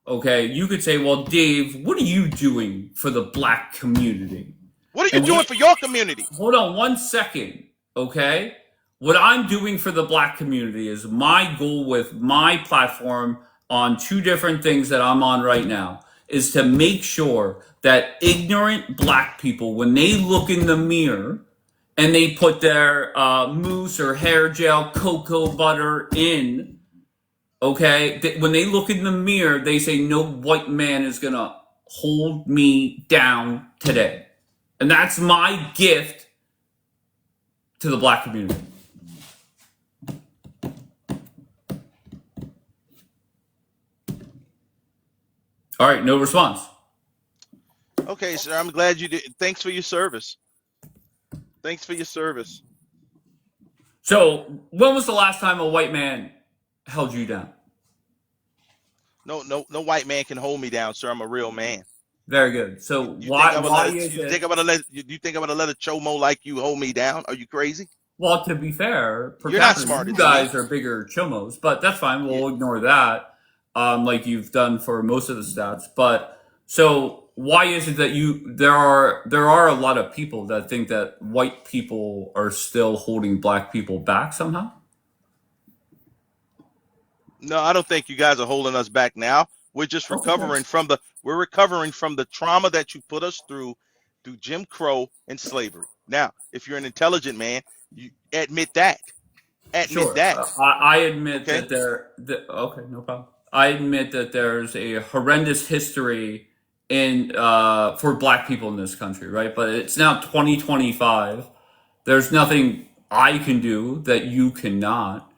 Okay, you could say, well, Dave, what are you doing for the black community? What are you And doing what, for your community? hold on one second, okay? What I'm doing for the black community is my goal with my platform on two different things that I'm on right now is to make sure that ignorant black people, when they look in the mirror and they put their mousse or hair gel, cocoa butter in, okay, when they look in the mirror, they say, no white man is going to hold me down today. And that's my gift to the black community. All right, no response. Okay, sir, I'm glad you did. Thanks for your service. Thanks for your service. So, when was the last time a white man held you down? No white man can hold me down, sir. I'm a real man. Very good. So, You think I'm why gonna is you it? think I'm gonna let you think I'm gonna let a chomo like you hold me down? Are you crazy? Well, to be fair, per You're not capita, smarter you than me. guys are bigger chomos, but that's fine. Yeah. We'll ignore that, like you've done for most of the stats. But so, why is it that there are a lot of people that think that white people are still holding black people back somehow? No, I don't think you guys are holding us back now. We're just Okay. recovering from the trauma that you put us through Jim Crow and slavery. Now, if you're an intelligent man, you admit that. Admit Sure. that. I admit Okay? that okay, no problem. I admit that there's a horrendous history in for black people in this country, right? But it's now 2025. There's nothing I can do that you cannot.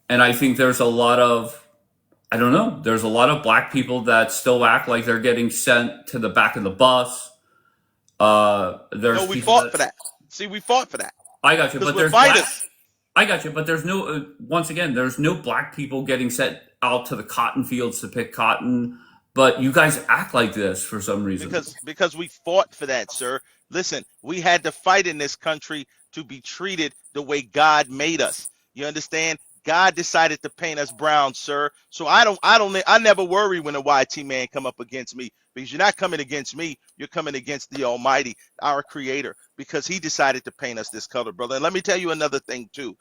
And I think there's a lot of I don't know, there's a lot of black people that still act like they're getting sent to the back of the bus. There's No, we people fought that for that. See, we fought for that. I got you, Because but we're there's black fighters. I got you, but there's no. Once again, there's no black people getting sent out to the cotton fields to pick cotton. But you guys act like this for some reason. Because we fought for that, sir. Listen, we had to fight in this country to be treated the way God made us. You understand? God decided to paint us brown, sir. So I never worry when a YT man come up against me, because you're not coming against me. You're coming against the Almighty, our Creator, because He decided to paint us this color, brother. And let me tell you another thing too.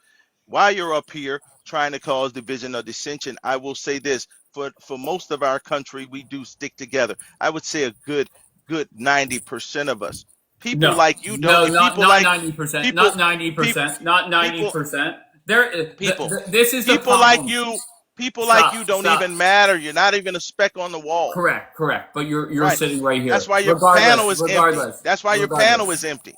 While you're up here trying to cause division or dissension, I will say this: for most of our country, we do stick together. I would say a good 90% of us. People No, like you don't. no, And not people not like 90%, people not 90%, not people 90%. There, people this is the people like problem. you people like you Stop, don't stop. even matter. You're not even a speck on the wall. Correct. But you're Right. sitting right here. That's why your panel is empty. Regardless. That's why your panel is empty.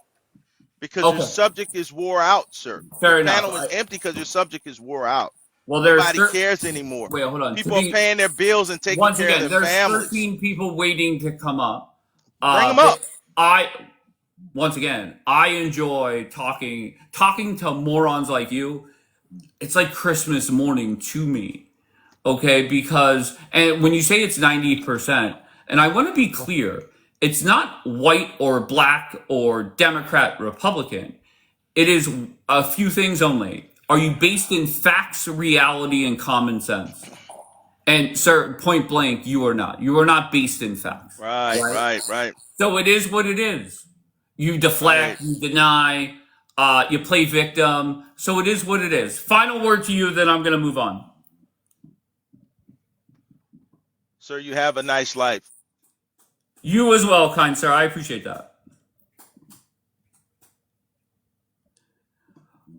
Because your Okay, subject is wore out, sir. fair Your enough. panel is empty because your subject is wore out. Well, there's Nobody cares anymore. wait, hold on. People are paying their bills and taking Once care of again, their there's families. 13 people waiting to come up. Bring them up. Once again, I enjoy talking to morons like you. It's like Christmas morning to me, okay? Because and when you say it's 90%, and I want to be clear, it's not white or black or Democrat, Republican. It is a few things only. Are you based in facts, reality, and common sense? And sir, point blank, you are not. You are not based in facts. Right. So it is what it is. You deflect, Right. you deny, you play victim. So it is what it is. Final word to you, then I'm going to move on. Sir, you have a nice life. You as well, kind sir. I appreciate that.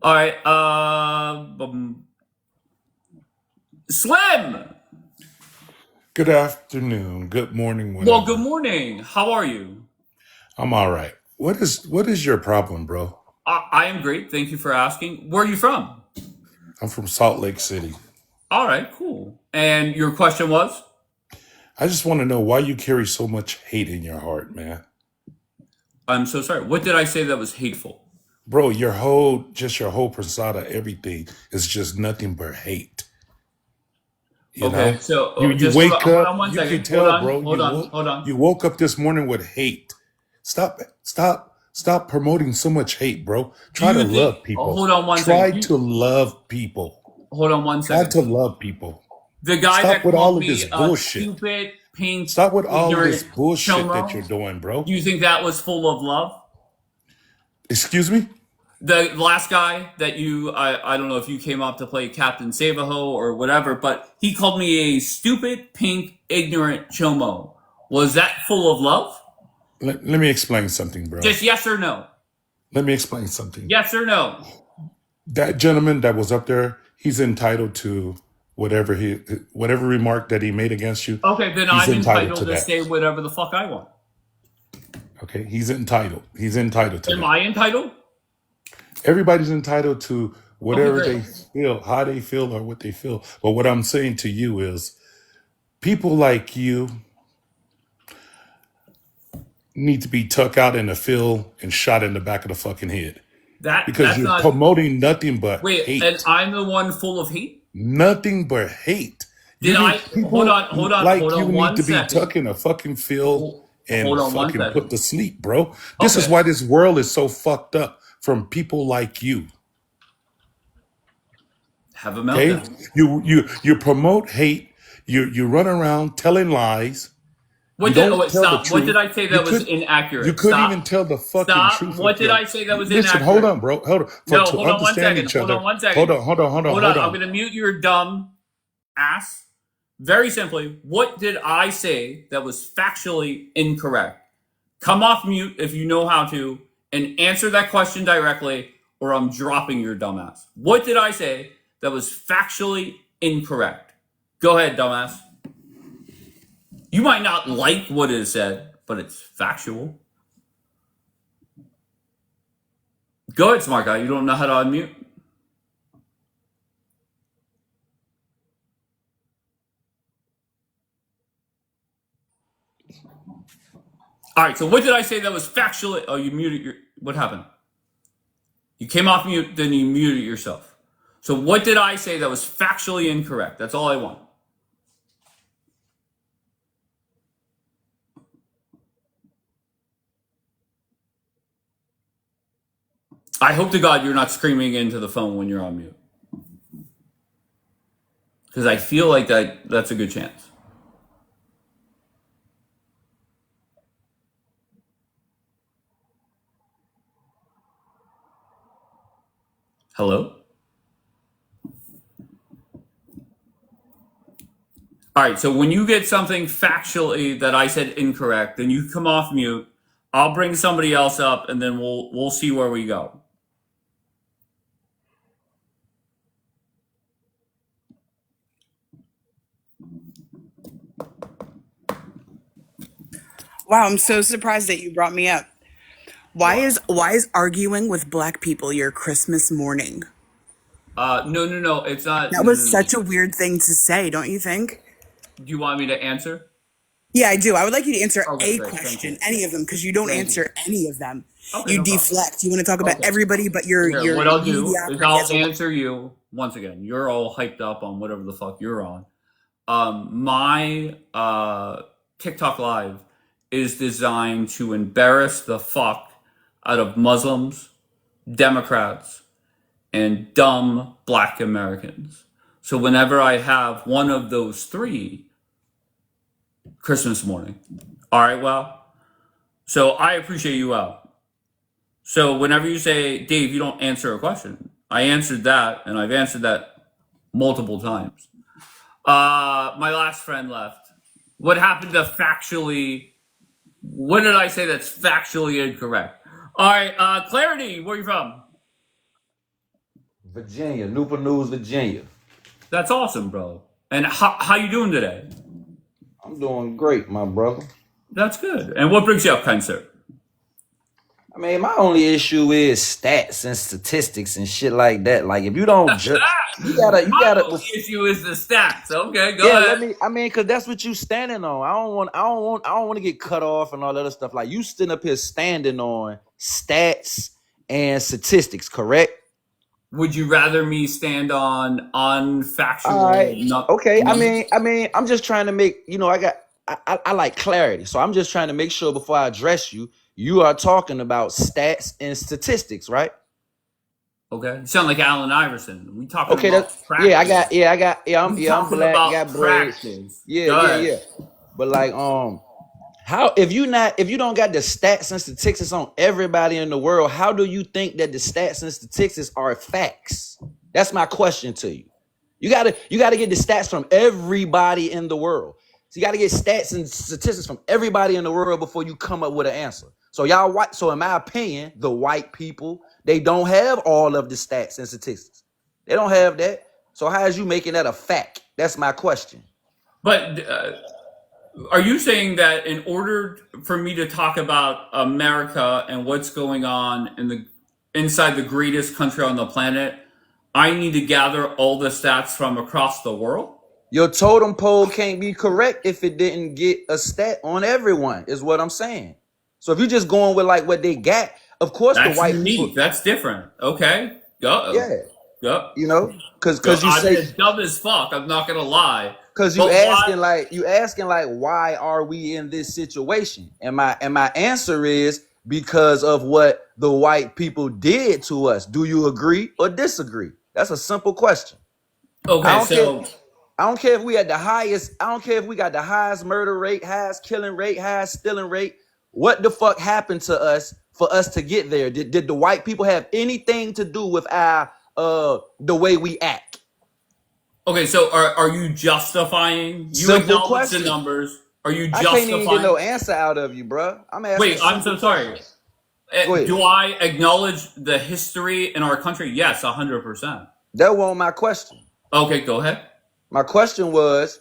All right. Slim. Good afternoon. Good morning. Well, Whatever. good morning. How are you? I'm all right. What is your problem, bro? I am great. Thank you for asking. Where are you from? I'm from Salt Lake City. All right, cool. And your question was? I just want to know why you carry so much hate in your heart, man. I'm so sorry. What did I say that was hateful? Bro, your whole persona, everything is just nothing but hate. You Okay, know, so you just wake hold up, on one you can second. Hold tell, on, bro. hold on, hold on. You woke up this morning with hate. Stop promoting so much hate, bro. Do Try to you think? love people. Hold on one Try second. to love people. Hold on one Try second. to love people. The guy Stop that with all called of this me a bullshit. stupid, pink, Stop with all of this ignorant bullshit that you're chomo. doing, bro. Do you think that was full of love? Excuse me? The last guy that I don't know if you came up to play Captain Savaho or whatever, but he called me a stupid, pink, ignorant chomo. Was that full of love? Let me explain something, bro. Just yes or no. Let me explain something. Yes or no. That gentleman that was up there, he's entitled to whatever remark that he made against you. Okay, then He's I'm entitled entitled to to that. say whatever the fuck I want. Okay, he's entitled. He's entitled to Am that. I entitled? Everybody's entitled to Okay, whatever great. they feel, how they feel, or what they feel. But what I'm saying to you is, people like you need to be tucked out in the field and shot in the back of the fucking head because That's you're not. promoting nothing but Wait, and hate. I'm the one full of hate? Nothing but hate. Did I? Hold People on like you need one to be second. tucked in a fucking field Hold and on one fucking put second. to sleep, bro. This is Okay, why this world is so fucked up from people like you. have a Okay, meltdown. you promote hate. You run around telling lies. You don't tell the Stop. What did truth. I say You that was could you inaccurate? couldn't even Stop. tell the fucking Stop. truth What with did your. I say that was Listen, hold inaccurate? on, bro. Hold on. No, To hold on one understand second. each Hold other. on one Hold second. on. Hold Hold on. on. I'm going to mute your dumb ass. Very simply, what did I say that was factually incorrect? Come off mute if you know how to and answer that question directly, or I'm dropping your dumbass. What did I say that was factually incorrect? Go ahead, dumbass. You might not like what is said, but it's factual. Go ahead, smart guy. You don't know how to unmute? All right, so what did I say that was factually? Oh, you muted your. What happened? You came off mute, then you muted yourself. So what did I say that was factually incorrect? That's all I want. I hope to God you're not screaming into the phone when you're on mute. Because I feel like that's a good chance. Hello? All right, so when you get something factually that I said incorrect, then you come off mute. I'll bring somebody else up, and then we'll see where we go. Wow, I'm so surprised that you brought me up. Why is arguing with black people your Christmas morning? No. It's not. That No, was no, no. such a weird thing to say, don't you think? Do you want me to answer? Yeah, I do. I would like you to answer Okay, a great. Thank question, you. any of them, because you don't Thank you. answer any of them. Okay, You no problem. deflect. You want to talk about Okay. everybody but your Here, what I'll do is mediocrity I'll as a answer you once again. You're all hyped up on whatever the fuck you're on. My TikTok live is designed to embarrass the fuck out of Muslims, Democrats, and dumb black Americans. So whenever I have one of those three, Christmas morning. All right, well, so I appreciate you out. So whenever you say, Dave, you don't answer a question, I answered that, and I've answered that multiple times. My last friend left. What happened to factually? What did I say that's factually incorrect? All right, Clarity, where you from? Virginia, Newport News, Virginia. That's awesome, bro. And how you doing today? I'm doing great, my brother. That's good. And what brings you up, kind sir? I mean, my only issue is stats and statistics and shit like that. Like, if you don't judge, you My gotta. only issue is the stats. Okay, go Yeah, ahead. I mean, cause that's what you standing on. I don't want to get cut off and all that other stuff. Like, you sitting up here standing on stats and statistics, correct? would you rather me stand on All right. unfactual Okay. news? I'm just trying to make, I like clarity. So I'm just trying to make sure before I address you, you are talking about stats and statistics, right? Okay, you sound like Allen Iverson. We talking Okay, about practice. We I'm talking black, about got braids. practice. Yeah, Go yeah, ahead. yeah. But like, how if you don't got the stats and statistics on everybody in the world, how do you think that the stats and statistics are facts? That's my question to you. You gotta get the stats from everybody in the world. So you gotta get stats and statistics from everybody in the world before you come up with an answer. So y'all white, so in my opinion, the white people, they don't have all of the stats and statistics. They don't have that. So how is you making that a fact? That's my question. But are you saying that in order for me to talk about America and what's going on inside the greatest country on the planet, I need to gather all the stats from across the world? Your totem pole can't be correct if it didn't get a stat on everyone, is what I'm saying. So if you're just going with like what they got, of course the That's white people, unique. That's different. Okay, go. yeah, Go. because you I'm say just dumb as fuck. I'm not gonna lie. because But why? you asking like why are we in this situation? And my answer is because of what the white people did to us. Do you agree or disagree? That's a simple question. I Okay, don't care. so I don't care if we had the highest. I don't care if we got the highest murder rate, highest killing rate, highest stealing rate. What the fuck happened to us for us to get there? Did the white people have anything to do with our the way we act? okay, so are you justifying? You Simple acknowledge the question. numbers. Are you I can't even get no justifying? answer out of you, bruh. I'm asking Wait, I'm simple so sorry. questions. Go ahead. Do I acknowledge the history in our country? Yes, 100%. That wasn't my question. Okay, go ahead. My question was,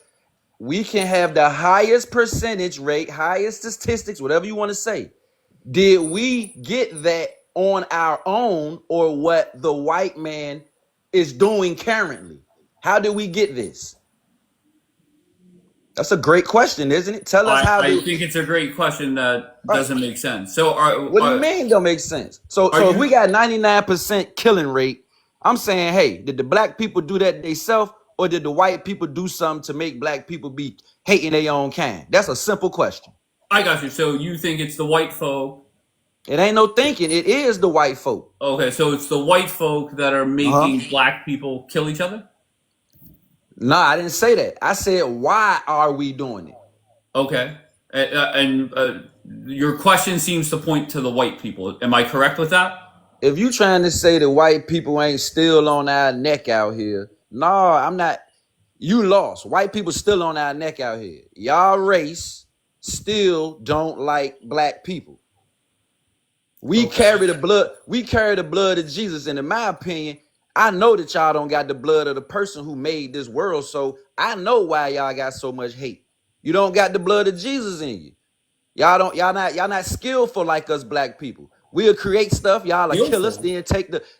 we can have the highest percentage rate, highest statistics, whatever you want to say. Did we get that on our own or what the white man is doing currently? How did we get this? That's a great question, isn't it? Tell us how I do. think it's a great question that doesn't make sense. So What do you mean don't make sense? So are if we you got 99% killing rate, I'm saying, hey, did the black people do that themselves or did the white people do something to make black people be hating their own kind? That's a simple question. I got you. So you think it's the white folk? It ain't no thinking. It is the white folk. Okay, so it's the white folk that are Uh-huh. making black people kill each other? No, I didn't say that. I said, why are we doing it? Okay. And your question seems to point to the white people. Am I correct with that? If you trying to say that white people ain't still on our neck out here, no, I'm not. You lost. White people still on our neck out here. Y'all race still don't like black people. We Okay. carry the blood. We carry the blood of Jesus. And in my opinion, I know that y'all don't got the blood of the person who made this world. So I know why y'all got so much hate. You don't got the blood of Jesus in you. Y'all not skillful like us black people. We'll create stuff, y'all will kill us, Skillful.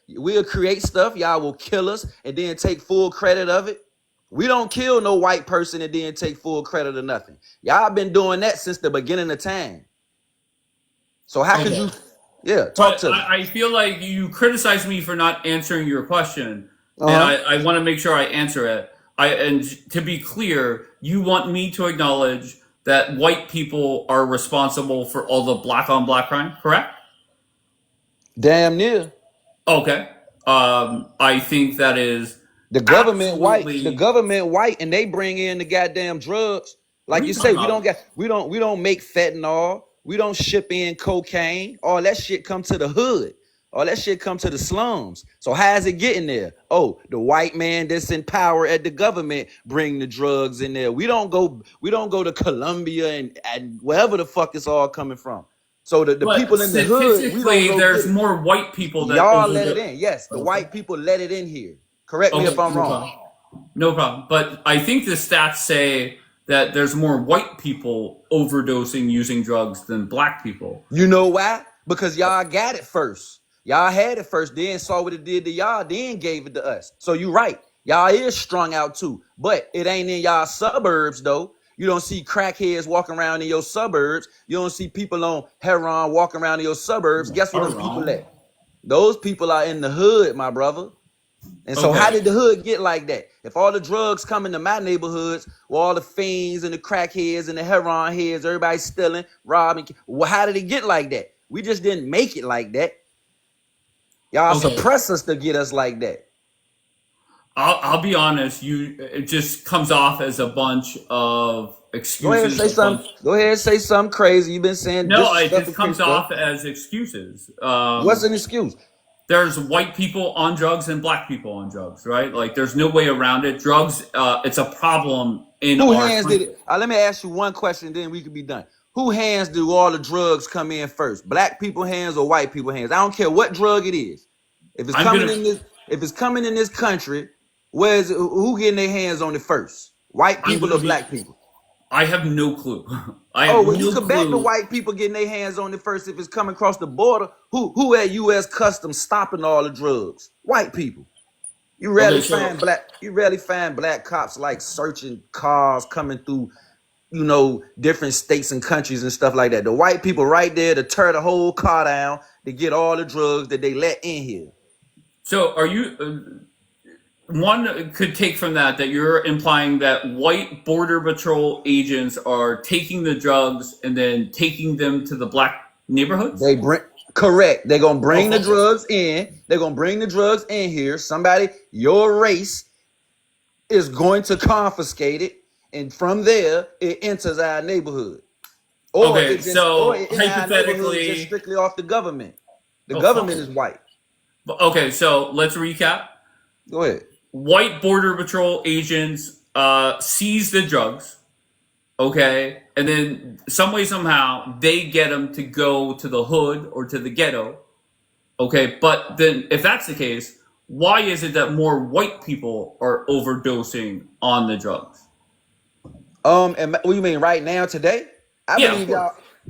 we'll create stuff, y'all will kill us and then take full credit of it. We don't kill no white person and then take full credit of nothing. Y'all been doing that since the beginning of time. So how could Okay. you, talk But to me. I feel like you criticize me for not answering your question, and Uh-huh. I want to make sure I answer it. And to be clear, you want me to acknowledge that white people are responsible for all the black on black crime, correct? Damn near. Okay. I think that is The government absolutely. white, and they bring in the goddamn drugs. What Like are you you say, talking about? we don't make fentanyl. We don't ship in cocaine. All that shit come to the hood. All that shit come to the slums. So how's it getting there? Oh, the white man that's in power at the government bring the drugs in there. We don't go to Colombia and wherever the fuck it's all coming from. So the But people in the hood, we don't statistically, go get there's it. more white people that Y'all let it overdose. in. Yes, the Okay. white people let it in here. Correct me if Okay, I'm no wrong. problem. No problem. But I think the stats say that there's more white people overdosing using drugs than black people. You know why? Because y'all got it first. Y'all had it first, then saw what it did to y'all, then gave it to us. So you right. Y'all is strung out too. But it ain't in y'all suburbs though. You don't see crackheads walking around in your suburbs. You don't see people on heroin walking around in your suburbs. Guess where them people Around. at? Those people are in the hood, my brother. And so how Okay. did the hood get like that? If all the drugs come into my neighborhoods, where all the fiends and the crackheads and the heroin heads, everybody's stealing, robbing, well, how did it get like that? We just didn't make it like that. Y'all Okay. suppress us to get us like that. I'll be honest. It just comes off as a bunch of Go ahead and excuses. say something. Go ahead and say something crazy. You've been saying No, it disrespectful just comes stuff. off as excuses. What's an excuse? There's white people on drugs and black people on drugs, right? Like, there's no way around it. Drugs, it's a problem in Who our hands country. did it? Let me ask you one question, then we can be done. Who hands do all the drugs come in first? Black people hands or white people hands? I don't care what drug it is. If it's coming in this country, who getting their hands on it first? White people or black people? I have no clue. I have Well, no you can bet the clue. white people getting their hands on it first if it's coming across the border. Who at U.S. Customs stopping all the drugs? White people. You rarely find black cops like searching cars coming through, different states and countries and stuff like that. The white people right there to tear the whole car down to get all the drugs that they let in here. So, are you? One could take from that you're implying that white border patrol agents are taking the drugs and then taking them to the black neighborhoods. Correct. They're gonna bring the drugs in. They're gonna bring the drugs in here. Somebody, your race, is going to confiscate it, and from there it enters our neighborhood. Hypothetically, just strictly off the government. The government is white. Okay, so let's recap. Go ahead. White border patrol agents seize the drugs, okay, and then some way somehow they get them to go to the hood or to the ghetto, okay. But then, if that's the case, why is it that more white people are overdosing on the drugs? And what you mean right now today? I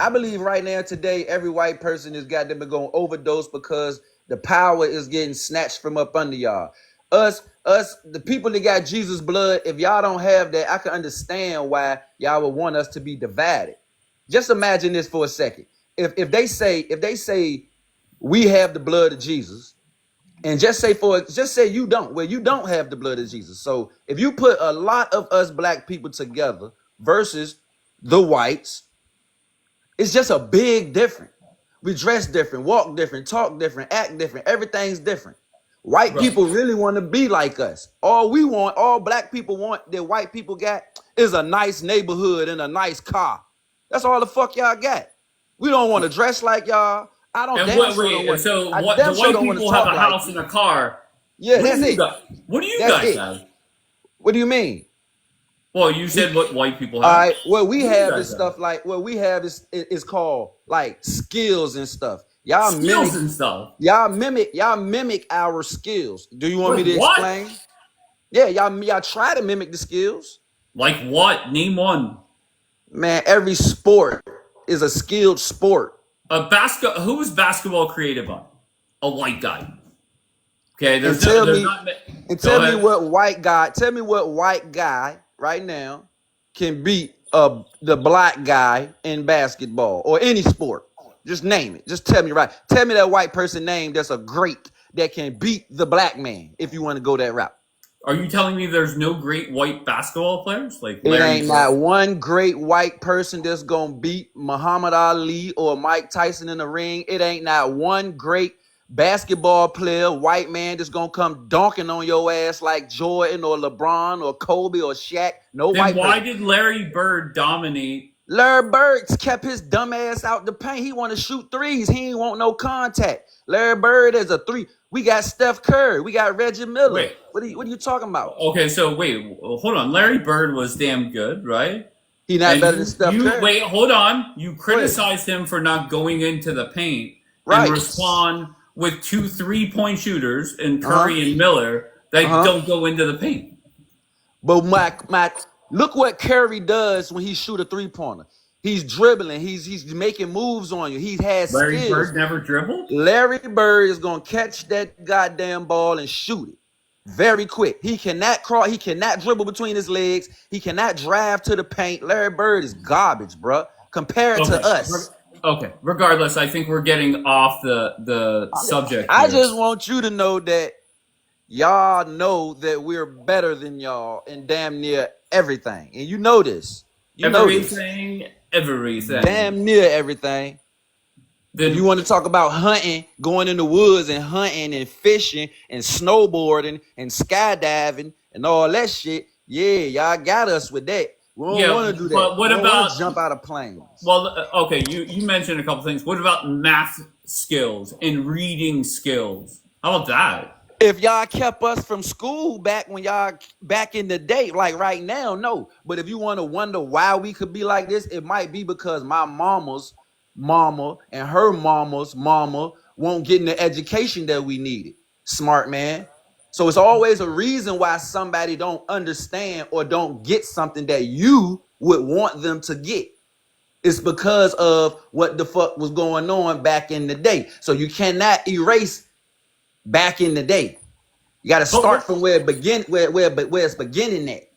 believe right now today every white person has got them going overdose because the power is getting snatched from up under y'all. Us, the people that got Jesus' blood, if y'all don't have that, I can understand why y'all would want us to be divided. Just imagine this for a second. If they say we have the blood of Jesus, and just say you don't, well, you don't have the blood of Jesus. So if you put a lot of us black people together versus the whites, it's just a big difference. We dress different, walk different, talk different, act different. Everything's different. White people really want to be like us. All black people want that white people got is a nice neighborhood and a nice car. That's all the fuck y'all got. We don't want to dress like y'all. I don't. And the white people have a house and a car. Yeah, that's it. What do you guys have? What do you mean? Well, you said what white people have. All right. What we have is stuff like what we have is called like skills and stuff. Y'all mimic our skills. Do you want me to explain? Yeah, y'all try to mimic the skills. Like what? Name one. Man, every sport is a skilled sport. Who was basketball created by? A white guy. Okay, tell me what white guy right now can beat the black guy in basketball or any sport. Just name it. Just tell me Tell me that white person name that's a great that can beat the black man if you want to go that route. Are you telling me there's no great white basketball players? Like it ain't not one great white person that's gonna beat Muhammad Ali or Mike Tyson in the ring. It ain't not one great basketball player, white man, that's gonna come donking on your ass like Jordan or LeBron or Kobe or Shaq. Then why did Larry Bird dominate? Larry Bird kept his dumb ass out the paint. He want to shoot threes. He ain't want no contact. Larry Bird is a three. We got Steph Curry. We got Reggie Miller. Wait. What are you talking about? Okay, so hold on. Larry Bird was damn good, right? He not better than Steph Curry. Wait, hold on. You criticized him for not going into the paint and respond with 2 3-point shooters in Curry and Miller that don't go into the paint. But look what Curry does when he shoot a 3-pointer. He's dribbling. He's making moves on you. He has skills. Larry Bird never dribbled? Larry Bird is going to catch that goddamn ball and shoot it very quick. He cannot crawl. He cannot dribble between his legs. He cannot drive to the paint. Larry Bird is garbage, bro, compared to us. Okay. Regardless, I think we're getting off the subject. I just want you to know that y'all know that we're better than y'all in damn near everything. And you know this. You know this. Everything. Damn near everything. If you want to talk about hunting, going in the woods and hunting and fishing and snowboarding and skydiving and all that shit, yeah, y'all got us with that. We don't want to do that. But what we don't about wanna jump out of planes? Well, okay, you mentioned a couple things. What about math skills and reading skills? How about that? If y'all kept us from school back when y'all back in the day, like right now, no. But if you want to wonder why we could be like this, it might be because my mama's mama and her mama's mama won't get in the education that we needed. Smart man. So it's always a reason why somebody don't understand or don't get something that you would want them to get. It's because of what the fuck was going on back in the day. So you cannot erase back in the day. You got to start from where it begin, where it's beginning at.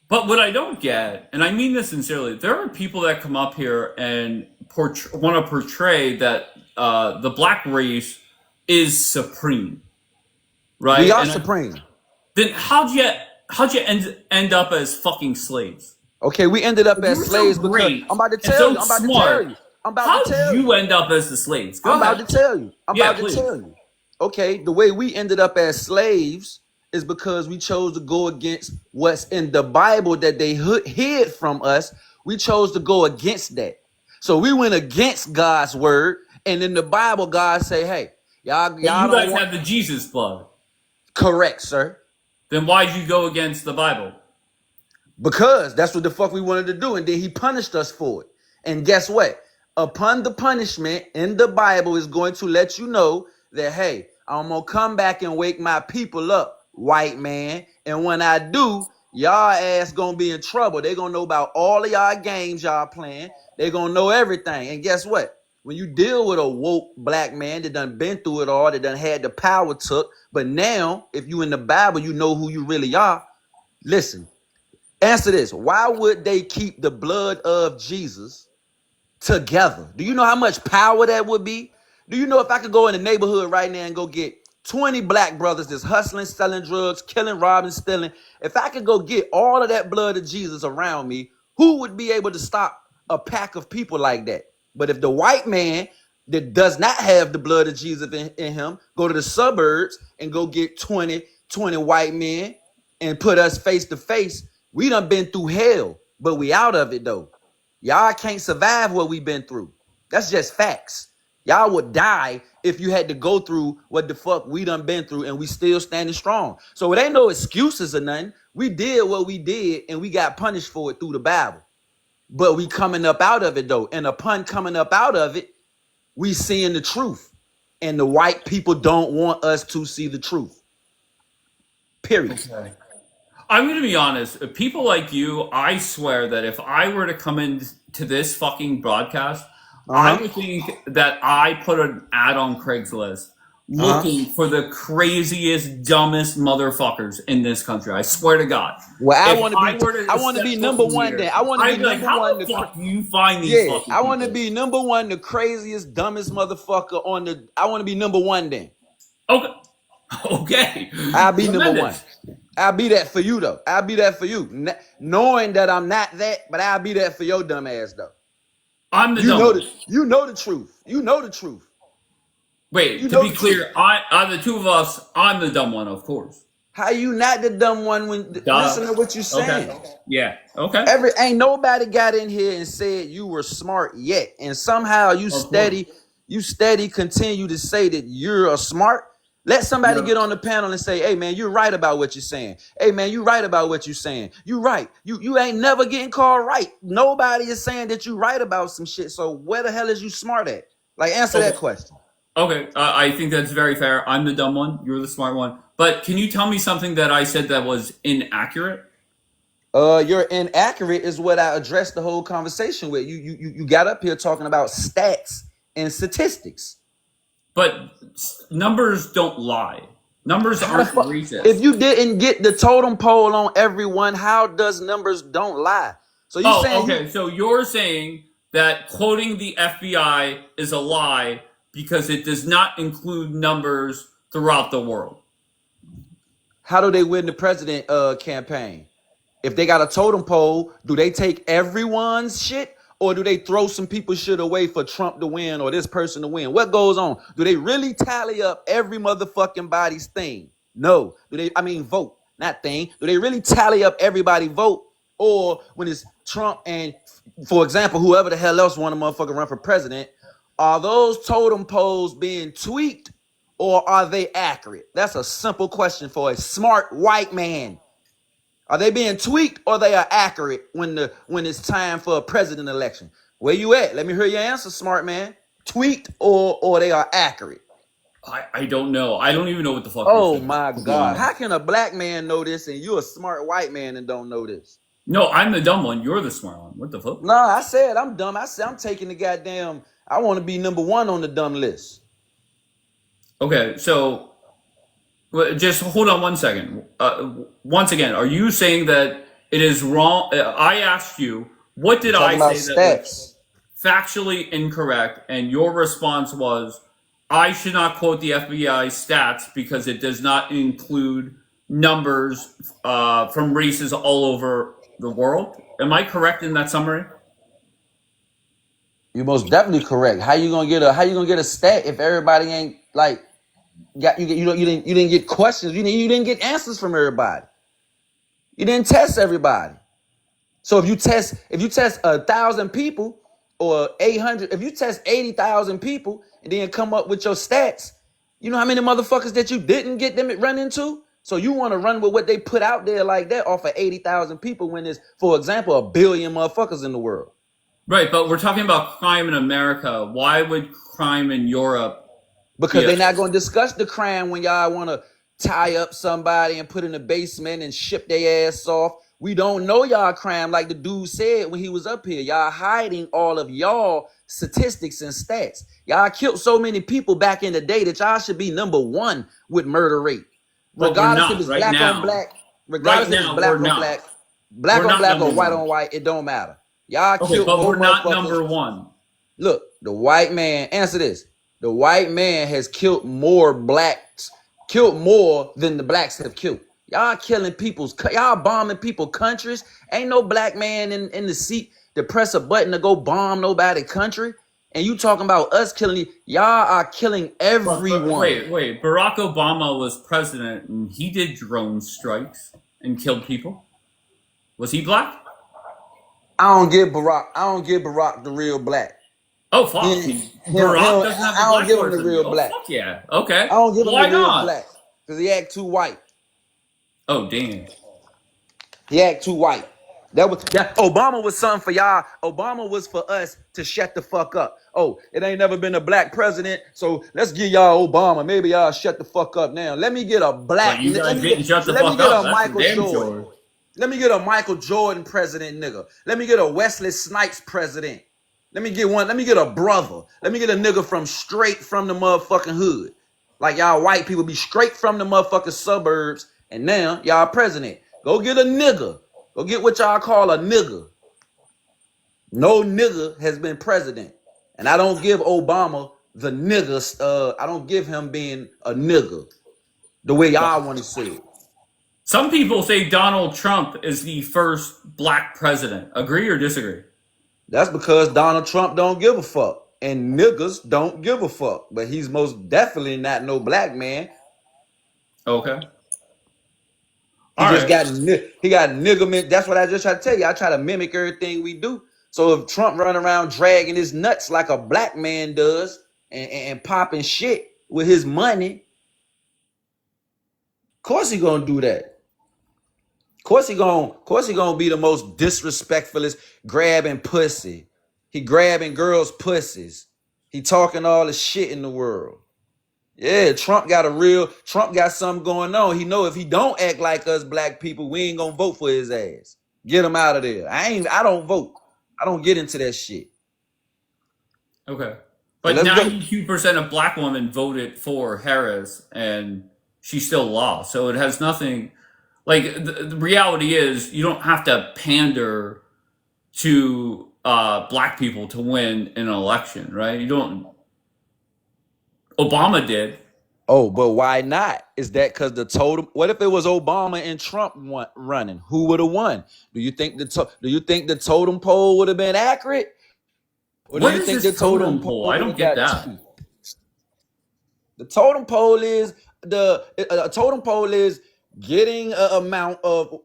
But what I don't get, and I mean this sincerely, there are people that come up here and want to portray that the black race is supreme, right? We are supreme. Then how'd you end up as fucking slaves? Okay, we ended up as slaves because I'm about to tell you. I'm about to tell you. I'm about to tell you. How did you end up as the slaves? I'm about to tell you. I'm about to tell you. Okay, the way we ended up as slaves is because we chose to go against what's in the Bible that they hid from us. We chose to go against that. So we went against God's word, and in the Bible, God say, "Hey, y'all you guys have the Jesus blood." Correct, sir. Then why'd you go against the Bible? Because that's what the fuck we wanted to do, and then he punished us for it. And guess what? Upon the punishment in the Bible is going to let you know that, hey, I'm going to come back and wake my people up, white man. And when I do, y'all ass going to be in trouble. They're going to know about all of y'all games y'all playing. They're going to know everything. And guess what? When you deal with a woke black man that done been through it all, that done had the power took, but now, if you in the Bible, you know who you really are. Listen. Answer this. Why would they keep the blood of Jesus together? Do you know how much power that would be? Do you know if I could go in the neighborhood right now and go get 20 black brothers that's hustling, selling drugs, killing, robbing, stealing? If I could go get all of that blood of Jesus around me, who would be able to stop a pack of people like that? But if the white man that does not have the blood of Jesus in him go to the suburbs and go get 20 white men and put us face to face, we done been through hell, but we out of it though. Y'all can't survive what we've been through. That's just facts. Y'all would die if you had to go through what the fuck we done been through, and we still standing strong. So it ain't no excuses or nothing. We did what we did, and we got punished for it through the Bible. But we coming up out of it though. And upon coming up out of it, we seeing the truth. And the white people don't want us to see the truth. Period. Okay. I'm going to be honest. People like you, I swear that if I were to come into this fucking broadcast, I would think that I put an ad on Craigslist looking for the craziest, dumbest motherfuckers in this country. I swear to God. Well, I want to be number one. Then I want to be number one. How the fuck do you find these? Yeah, I want to be number one, the craziest, dumbest motherfucker on the. I want to be number one. Then. Okay. I'll be number one. I'll be that for you though. I'll be that for you, knowing that I'm not that, but I'll be that for your dumb ass though. I'm the dumb one. You know the truth. You know the truth. Wait, to be clear, out of the two of us, I'm the dumb one, of course. How you not the dumm one when listen to what you saying? Okay. Yeah. Okay. Ain't nobody got in here and said you were smart yet, and somehow you steady continue to say that you're a smart. Let somebody get on the panel and say, "Hey man, you're right about what you're saying. Hey man, you're right about what you're saying. You're right. You ain't never getting called right. Nobody is saying that you're right about some shit. So where the hell is you smart at? Like answer that question." Okay, I think that's very fair. I'm the dumb one. You're the smart one. But can you tell me something that I said that was inaccurate? You're inaccurate is what I addressed the whole conversation with. You got up here talking about stats and statistics. But numbers don't lie. Numbers aren't racist. If you didn't get the totem pole on everyone, how does numbers don't lie? So you saying okay. So you're saying that quoting the FBI is a lie because it does not include numbers throughout the world. how do they win the president campaign? If they got a totem pole, do they take everyone's shit, or do they throw some people's shit away for Trump to win or this person to win? What goes on? Do they really tally up every motherfucking body's thing? No. Vote, not thing. Do they really tally up everybody vote? Or when it's Trump and, for example, whoever the hell else want to motherfucking run for president, are those totem poles being tweaked or are they accurate? That's a simple question for a smart white man. Are they being tweaked or they are accurate when it's time for a president election? Where you at? Let me hear your answer, smart man. Tweaked or they are accurate? I don't know. I don't even know what the fuck. Oh my God. How can a black man know this and you're a smart white man and don't know this? No, I'm the dumb one. You're the smart one. What the fuck? No, I said I'm dumb. I said I'm taking the goddamn, I want to be number 1 on the dumb list. Okay, so just hold on 1 second. Once again, are you saying that it is wrong? I asked you, what did I say that was factually incorrect? And your response was, I should not quote the FBI stats because it does not include numbers from races all over the world. Am I correct in that summary? You're most definitely correct. How you gonna get a stat if everybody ain't like you didn't get questions, you didn't get answers from everybody. You didn't test everybody. So if you test 1,000 people or 800, if you test 80,000 people and then come up with your stats, you know how many motherfuckers that you didn't get them run into? So you want to run with what they put out there like that off of 80,000 people when there's, for example, 1 billion motherfuckers in the world. Right, but we're talking about crime in America. Why would crime in Europe? Because they're not going to discuss the crime when y'all want to tie up somebody and put in the basement and ship their ass off. We don't know y'all crime like the dude said when he was up here. Y'all hiding all of y'all statistics and stats. Y'all killed so many people back in the day that y'all should be number 1 with murder rate. Regardless if it's black on black, regardless if it's black on black, black on black or white on white, it don't matter. Y'all killed but more we're not motherfuckers. number 1. Look, the white man, answer this. The white man has killed more blacks, killed more than the blacks have killed. Y'all killing y'all bombing people countries. Ain't no black man in the seat to press a button to go bomb nobody country. And you talking about us killing, y'all are killing everyone. Wait. Barack Obama was president and he did drone strikes and killed people. Was he black? I don't give Barack the real black. Oh, fuck. Barack doesn't have the black. I don't give him the real black. Fuck yeah. Okay. I don't give him Why the real not? black. Because he act too white. Oh, damn. He act too white. Obama was something for y'all. Obama was for us to shut the fuck up. Oh, it ain't never been a black president, so let's give y'all Obama. Maybe y'all shut the fuck up now. Let me get a black. Well, you guys didn't shut the fuck up. That's damn Jordan. sure. Let me get a Michael Jordan president, nigga. Let me get a Wesley Snipes president. Let me get one. Let me get a brother. Let me get a nigga from straight from the motherfucking hood. Like y'all white people be straight from the motherfucking suburbs, and now y'all president. Go get a nigga. Go get what y'all call a nigga. No nigga has been president. And I don't give Obama the nigga, I don't give him being a nigga the way y'all want to say it. Some people say Donald Trump is the first black president. Agree or disagree? That's because Donald Trump don't give a fuck. And niggas don't give a fuck. But he's most definitely not no black man. Okay. He got niggerment. That's what I just try to tell you. I try to mimic everything we do. So if Trump run around dragging his nuts like a black man does and popping shit with his money, of course he gonna do that. Of course he gonna be the most disrespectfulest grabbing pussy. He grabbing girls' pussies. He talking all the shit in the world. Yeah, Trump got something going on. He know if he don't act like us black people, we ain't gonna vote for his ass. Get him out of there. I don't vote. I don't get into that shit. Okay. But 92% of black women voted for Harris and she still lost. So it has nothing, like the reality is you don't have to pander to black people to win an election, right? You don't. Obama did. Oh, but why not? Is that because the totem? What if it was Obama and Trump running? Who would have won? Do you think the totem pole would have been accurate, or do What you is think the this totem totem pole pole? I would don't have get got that. two? The totem pole is a totem pole is getting a amount of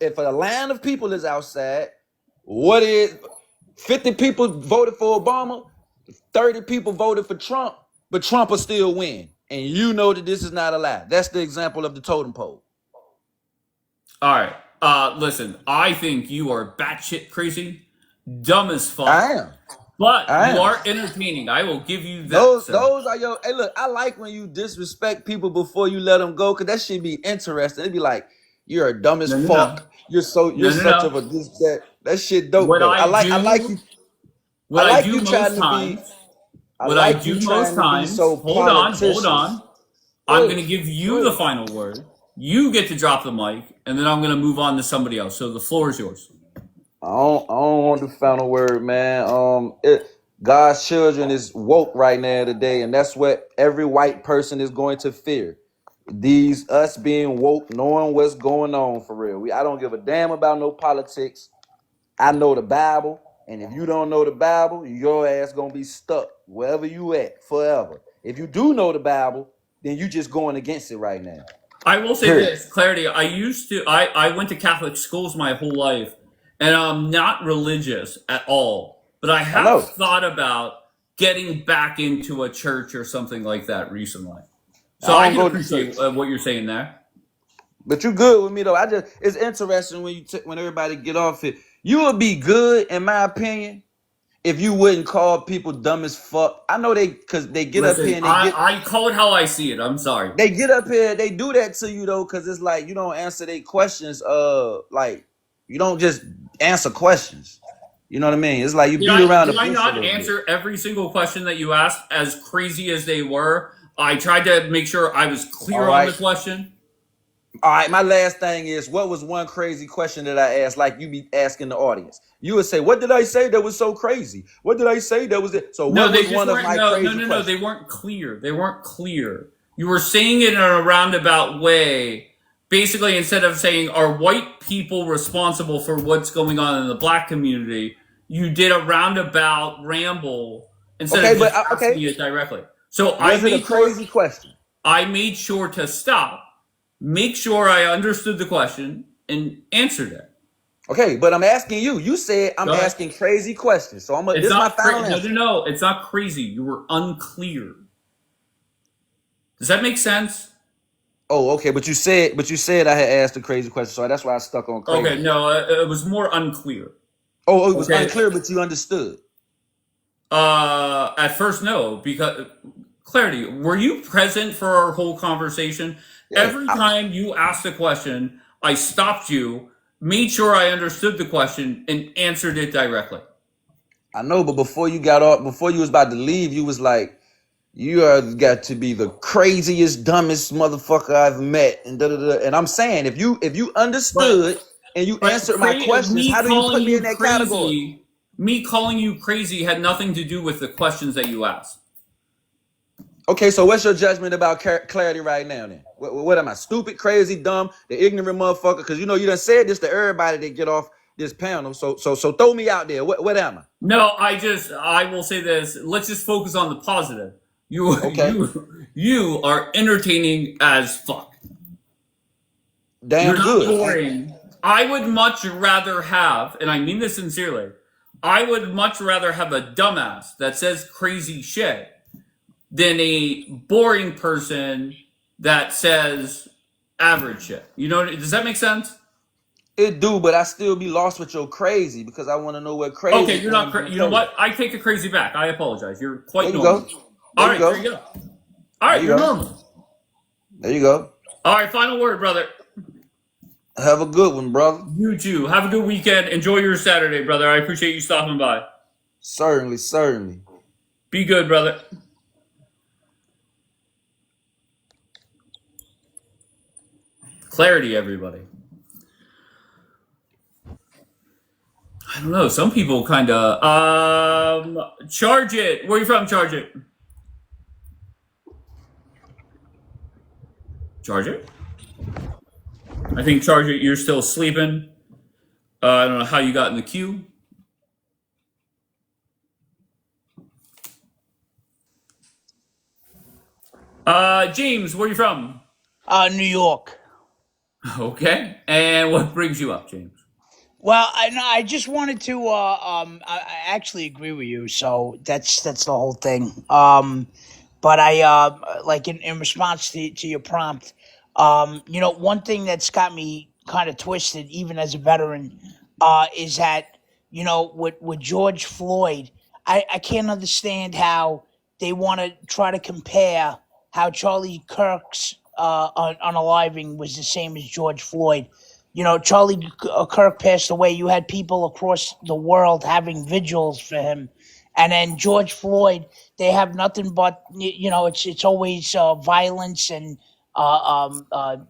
if a line of people is outside, what is 50 people voted for Obama, 30 people voted for Trump, but Trump will still win. And you know that this is not a lie. That's the example of the totem pole. All right. Listen, I think you are batshit crazy, dumb as fuck, I am. but I you am. are entertaining. I will give you that, Those sir. those are your. Hey, look, I like when you disrespect people before you let them go, cause that should be interesting. It'd be like, you're a dumb as No, no, no. fuck. You're No, no, such of no. a this that. That shit dope What though. I I like do, you. I what I like do you most trying to be. times, I what I like you do most trying to be times, so hold on, hold politicious. on. Go I'm ahead. going to give Go you the ahead. final word. You get to drop the mic, and then I'm going to move on to somebody else. So the floor is yours. I don't want the final word, man. God's children is woke right now today, and that's what every white person is going to fear. These us being woke, knowing what's going on for real. I don't give a damn about no politics. I know the Bible, and if you don't know the Bible, your ass gonna be stuck wherever you at forever. If you do know the Bible, then you just going against it right now. I will say Period. this, clarity. I went to Catholic schools my whole life, and I'm not religious at all. But I I have know. thought about getting back into a church or something like that recently. So I I don't can go to appreciate church. what you're saying there. But you good with me though. It's interesting when when everybody get off it. You would be good, in my opinion, if you wouldn't call people dumb as fuck. I know because they get up here Listen, and I call it how I see it. I'm sorry. they get up here, they do that to you though, because it's like you don't answer their questions. Like you don't just answer questions. You know what I mean? It's like you beat around the Did I bush a not little bit. answer every single question that you asked as crazy as they were? I tried to make sure I was clear All on the right. question. All right, my last thing is, what was one crazy question that I asked, like you be asking the audience? You would say, what did I say that was so crazy? What did I say that was it? So No, what they was just one of weren't. my No, no, crazy no, no. They questions? weren't clear. They weren't clear. You were saying it in a roundabout way. Basically, instead of saying, "Are white people responsible for what's going on in the black community?" you did a roundabout ramble instead of Okay, but just asking okay, it directly. So was it a crazy question? I made sure to stop, make sure I understood the question, and answered it. Okay, but I'm asking you. You said I'm Go ahead. asking crazy questions, so It's this is my not final no, no, answer. no. It's not crazy. You were unclear. Does that make sense? Oh, okay, but you said I had asked a crazy question, so that's why I stuck on crazy. Okay, no, it was more unclear. Oh, it was Okay. unclear, but you understood. At first, no, because clarity. Were you present for our whole conversation? Yeah, Every time you asked a question, I stopped you, made sure I understood the question, and answered it directly. I know, but before you got off, before you was about to leave, you was like, "You are got to be the craziest, dumbest motherfucker I've met," and da da da. And I'm saying, if you understood and you answered my questions, how do you put me in that category? Me calling you crazy had nothing to do with the questions that you asked. Okay, so what's your judgment about clarity right now? Then, what am I? Stupid, crazy, dumb, the ignorant motherfucker? Because you know you done said this to everybody that get off this panel. So throw me out there. What am I? No, I will say this. Let's just focus on the positive. Okay. You are entertaining as fuck. Damn You're not good. boring. I would much rather have, and I mean this sincerely, I would much rather have a dumbass that says crazy shit than a boring person that says average shit. You know, does that make sense? It do, but I still be lost with your crazy because I want to know what crazy. Okay, you're not crazy. You know what? I take the crazy back. I apologize. You're quite normal. All right, there you go. All right, you're normal. There you go. All right, final word, brother. Have a good one, brother. You too. Have a good weekend. Enjoy your Saturday, brother. I appreciate you stopping by. Certainly. Be good, brother. Clarity, everybody. I don't know. Some people kind of charge it. Where are you from? Charge it. Charge it. I think Charge it. You're still sleeping. I don't know how you got in the queue. James, where are you from? New York. Okay, and what brings you up, James? Well, I just wanted to I actually agree with you. So that's the whole thing. But I like in response to your prompt, one thing that's got me kind of twisted, even as a veteran, is that with George Floyd, I can't understand how they want to try to compare how Charlie Kirk's unaliving was the same as George Floyd. Charlie Kirk passed away. You had people across the world having vigils for him, and then George Floyd, they have nothing but it's always violence, and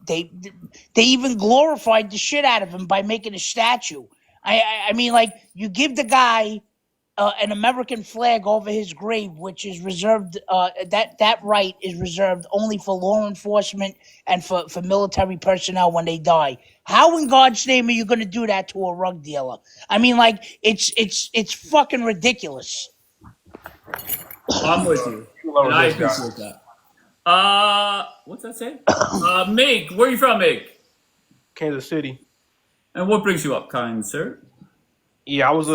they even glorified the shit out of him by making a statue. I mean, like, you give the guy an American flag over his grave, which is reserved. That right is reserved only for law enforcement and for military personnel when they die. How in God's name are you going to do that to a rug dealer? I mean, like, it's fucking ridiculous. I'm with you, and I appreciate that. What's that say? Meg, where are you from, Meg? Kansas City. And what brings you up, kind sir? Yeah, I was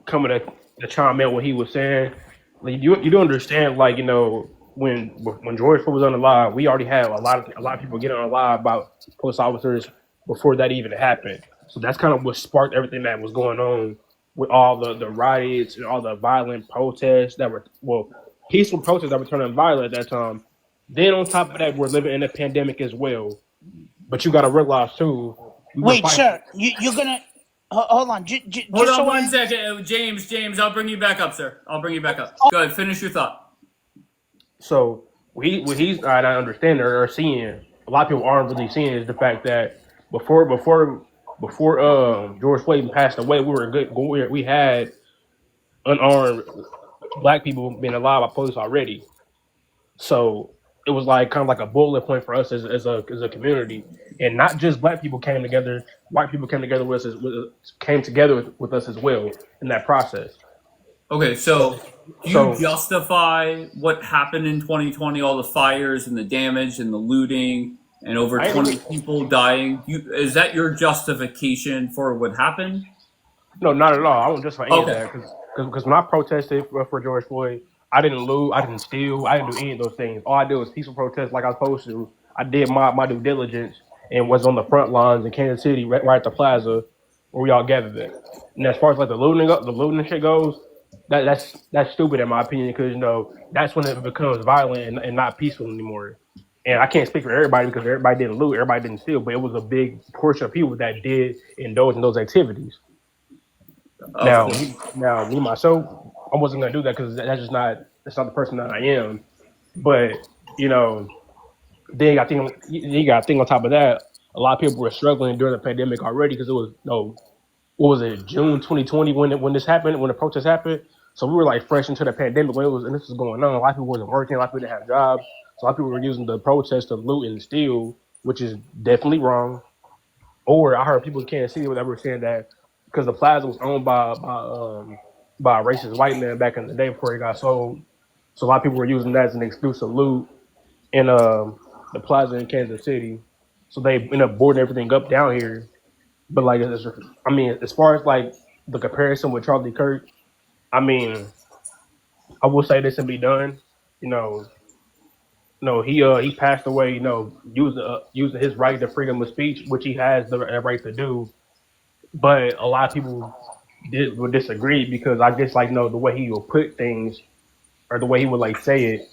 coming to chime in what he was saying. Like, you do understand, like, when George Floyd was on the live, we already had a lot of people getting on the live about police officers before that even happened. So that's kind of what sparked everything that was going on with all the riots and all the violent protests that were peaceful protests that were turning violent at that time. Then on top of that, we're living in a pandemic as well. But you got to realize too. Wait, sir, you're gonna hold on. Hold on 1 second, James. I'll bring you back up, sir. I'll bring you back up. Go ahead, finish your thought. So what he's I understand or seeing, a lot of people aren't really seeing, is the fact that before George Floyd passed away, we were good. We had unarmed black people being alive by police already. So it was like kind of like a bullet point for us as a community, and not just black people came together. White people came together with us as well in that process. Okay, so do you justify what happened in 2020, all the fires and the damage and the looting and over 20 people dying? Is that your justification for what happened? No, not at all. I won't justify any of that, because when I protested for George Floyd, I didn't loot, I didn't steal, I didn't do any of those things. All I did was peaceful protest like I was supposed to. I did my due diligence and was on the front lines in Kansas City, right at the plaza where we all gathered there. And as far as like the looting and shit goes, that's stupid in my opinion, because that's when it becomes violent and not peaceful anymore. And I can't speak for everybody, because everybody didn't loot, everybody didn't steal, but it was a big portion of people that did indulge in those activities. Now, me myself, I wasn't gonna do that because that's not the person that I am. But then you got to think on top of that, a lot of people were struggling during the pandemic already, because it was what was it, June 2020 when this happened, when the protest happened. So we were like fresh into the pandemic when this was going on. A lot of people wasn't working, a lot of people didn't have jobs. So a lot of people were using the protest to loot and steal, which is definitely wrong. Or I heard people in Kansas City that were saying that because the plaza was owned by a racist white man back in the day before it got sold, so a lot of people were using that as an excuse to loot in the plaza in Kansas City. So they ended up boarding everything up down here. But like, I mean, as far as like the comparison with Charlie Kirk, I mean, I will say this and be done. He passed away. Using his right to freedom of speech, which he has the right to do. But a lot of people would disagree, because I guess the way he would put things, or the way he would like say it,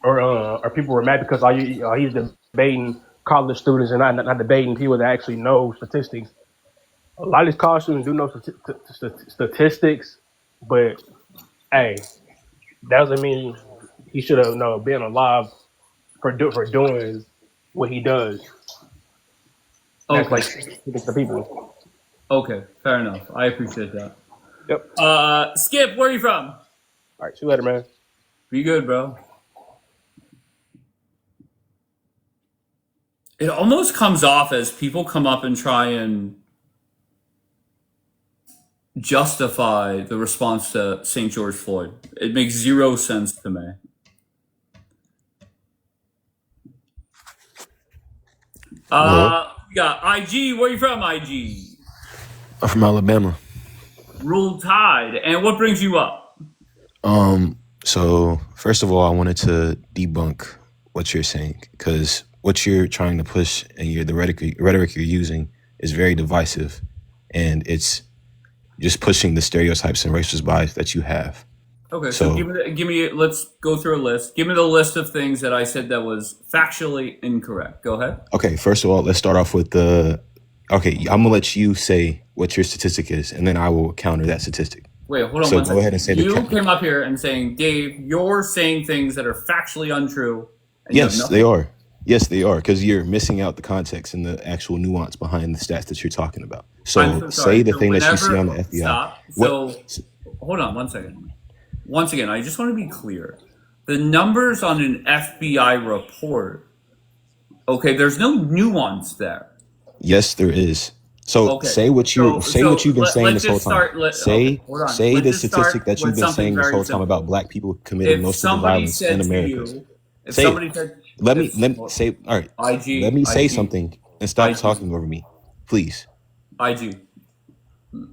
or people were mad because he's debating college students and not debating people that actually know statistics. A lot of these college students do know statistics, but hey, that doesn't mean he should have been alive for doing what he does. Okay. That's like the people. Okay, fair enough. I appreciate that. Yep. Skip, where are you from? All right, see you later, man. Be good, bro. It almost comes off as people come up and try and justify the response to St. George Floyd. It makes zero sense to me. We got IG. Where are you from, IG? I'm from Alabama. Roll Tide. And what brings you up? So first of all, I wanted to debunk what you're saying, because what you're trying to push and the rhetoric you're using is very divisive, and it's just pushing the stereotypes and racist bias that you have. Okay, so give me. Let's go through a list. Give me the list of things that I said that was factually incorrect. Go ahead. Okay, first of all, let's start off with okay, I'm gonna let you say what your statistic is, and then I will counter that statistic. Wait, hold on So one go second. ahead and say You came up here and saying, Dave, you're saying things that are factually untrue. And you have Yes, nothing. they are. Yes, they are, because you're missing out the context and the actual nuance behind the stats that you're talking about. I'm So so sorry. say the So thing that you see whenever on the FBI. stop. So hold on one second. Once again, I just want to be clear. The numbers on an FBI report, okay, there's no nuance there. Yes, there is. So Okay. say what you've been saying this whole time. Say the Let's just statistic start that you've with been something saying this very whole time simple. about black people committing If most of the somebody violence said in to America. you, if Say somebody it. said, Let me say. All right. IG, Let me say IG, something and stop IG. talking over me, please. IG,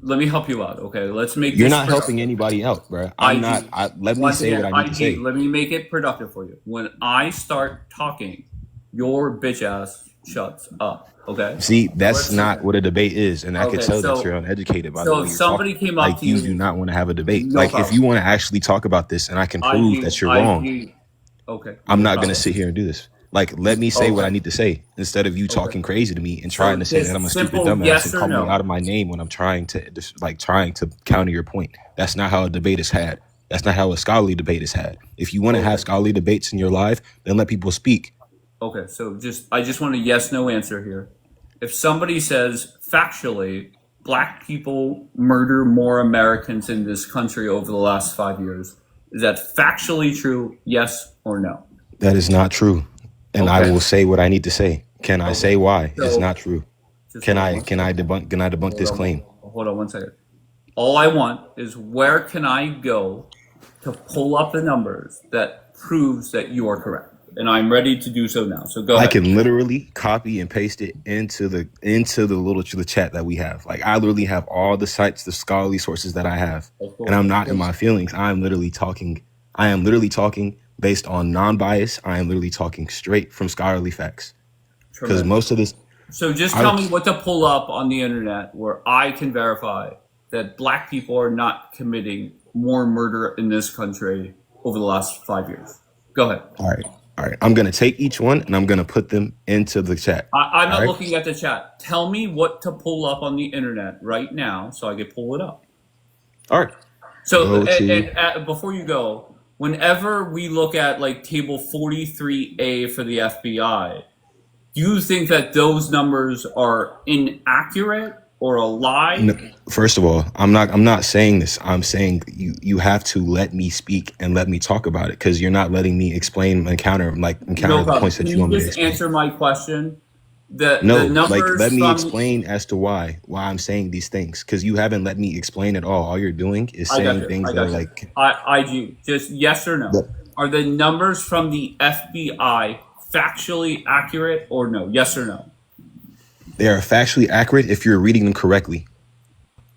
let me help you out. Okay, let's make. You're this not productive. helping anybody out, bro. I'm IG. not. Let me Once say again, what I need to say. let me make it productive for you. When I start talking, your bitch ass shuts up. Okay. See, that's not what a debate is, and I can Okay, tell so- that you're uneducated by the so way if you're somebody talking. came up Like to you you- do not want to have a debate. No Like problem. if you want to actually talk about this, and I can prove that you're wrong, Okay. I'm no not problem. gonna sit here and do this. Like, let me say what Okay. I need to say instead of you talking crazy to me and trying to say just that I'm a simple stupid dumbass yes and or calling no. me out of my name when I'm trying to counter your point. That's not how a debate is had. That's not how a scholarly debate is had. If you want to have scholarly debates in your life, then let people speak. Okay, so I just want a yes/no answer here. If somebody says factually, black people murder more Americans in this country over the last 5 years, is that factually true? Yes or no? That is not true. And I Okay. will say what I need to say. Can I say why it's So- not true? Just Can hold I on one debunk this claim? Hold on one second. All I want is where can I go to pull up the numbers that proves that you are correct? And I'm ready to do so now. So go I ahead. can literally copy and paste it into the the chat that we have. Like I literally have all the sites, the scholarly sources that I have. Of course. And I'm not in my feelings. I am literally talking based on non-bias. I am literally talking straight from scholarly facts. Because most of this So just tell me what to pull up on the internet where I can verify that black people are not committing more murder in this country over the last 5 years. Go ahead. All right. I'm going to take each one and I'm going to put them into the chat. I'm not All right? looking at the chat. Tell me what to pull up on the internet right now so I can pull it up. All right. So, Go to- and before you go, whenever we look at like table 43A for the FBI, do you think that those numbers are inaccurate or a lie? No, first of all, I'm not saying this. I'm saying you have to let me speak and let me talk about it because you're not letting me explain and counter No the problem. points that Can you want me to just explain. answer my question? The No, numbers let me from- explain as to why I'm saying these things because you haven't let me explain at all. All you're doing is I got saying you. things I that got are you. like IG, just yes or no. But- Are the numbers from the FBI factually accurate or no? Yes or no? they are factually accurate if you're reading them correctly.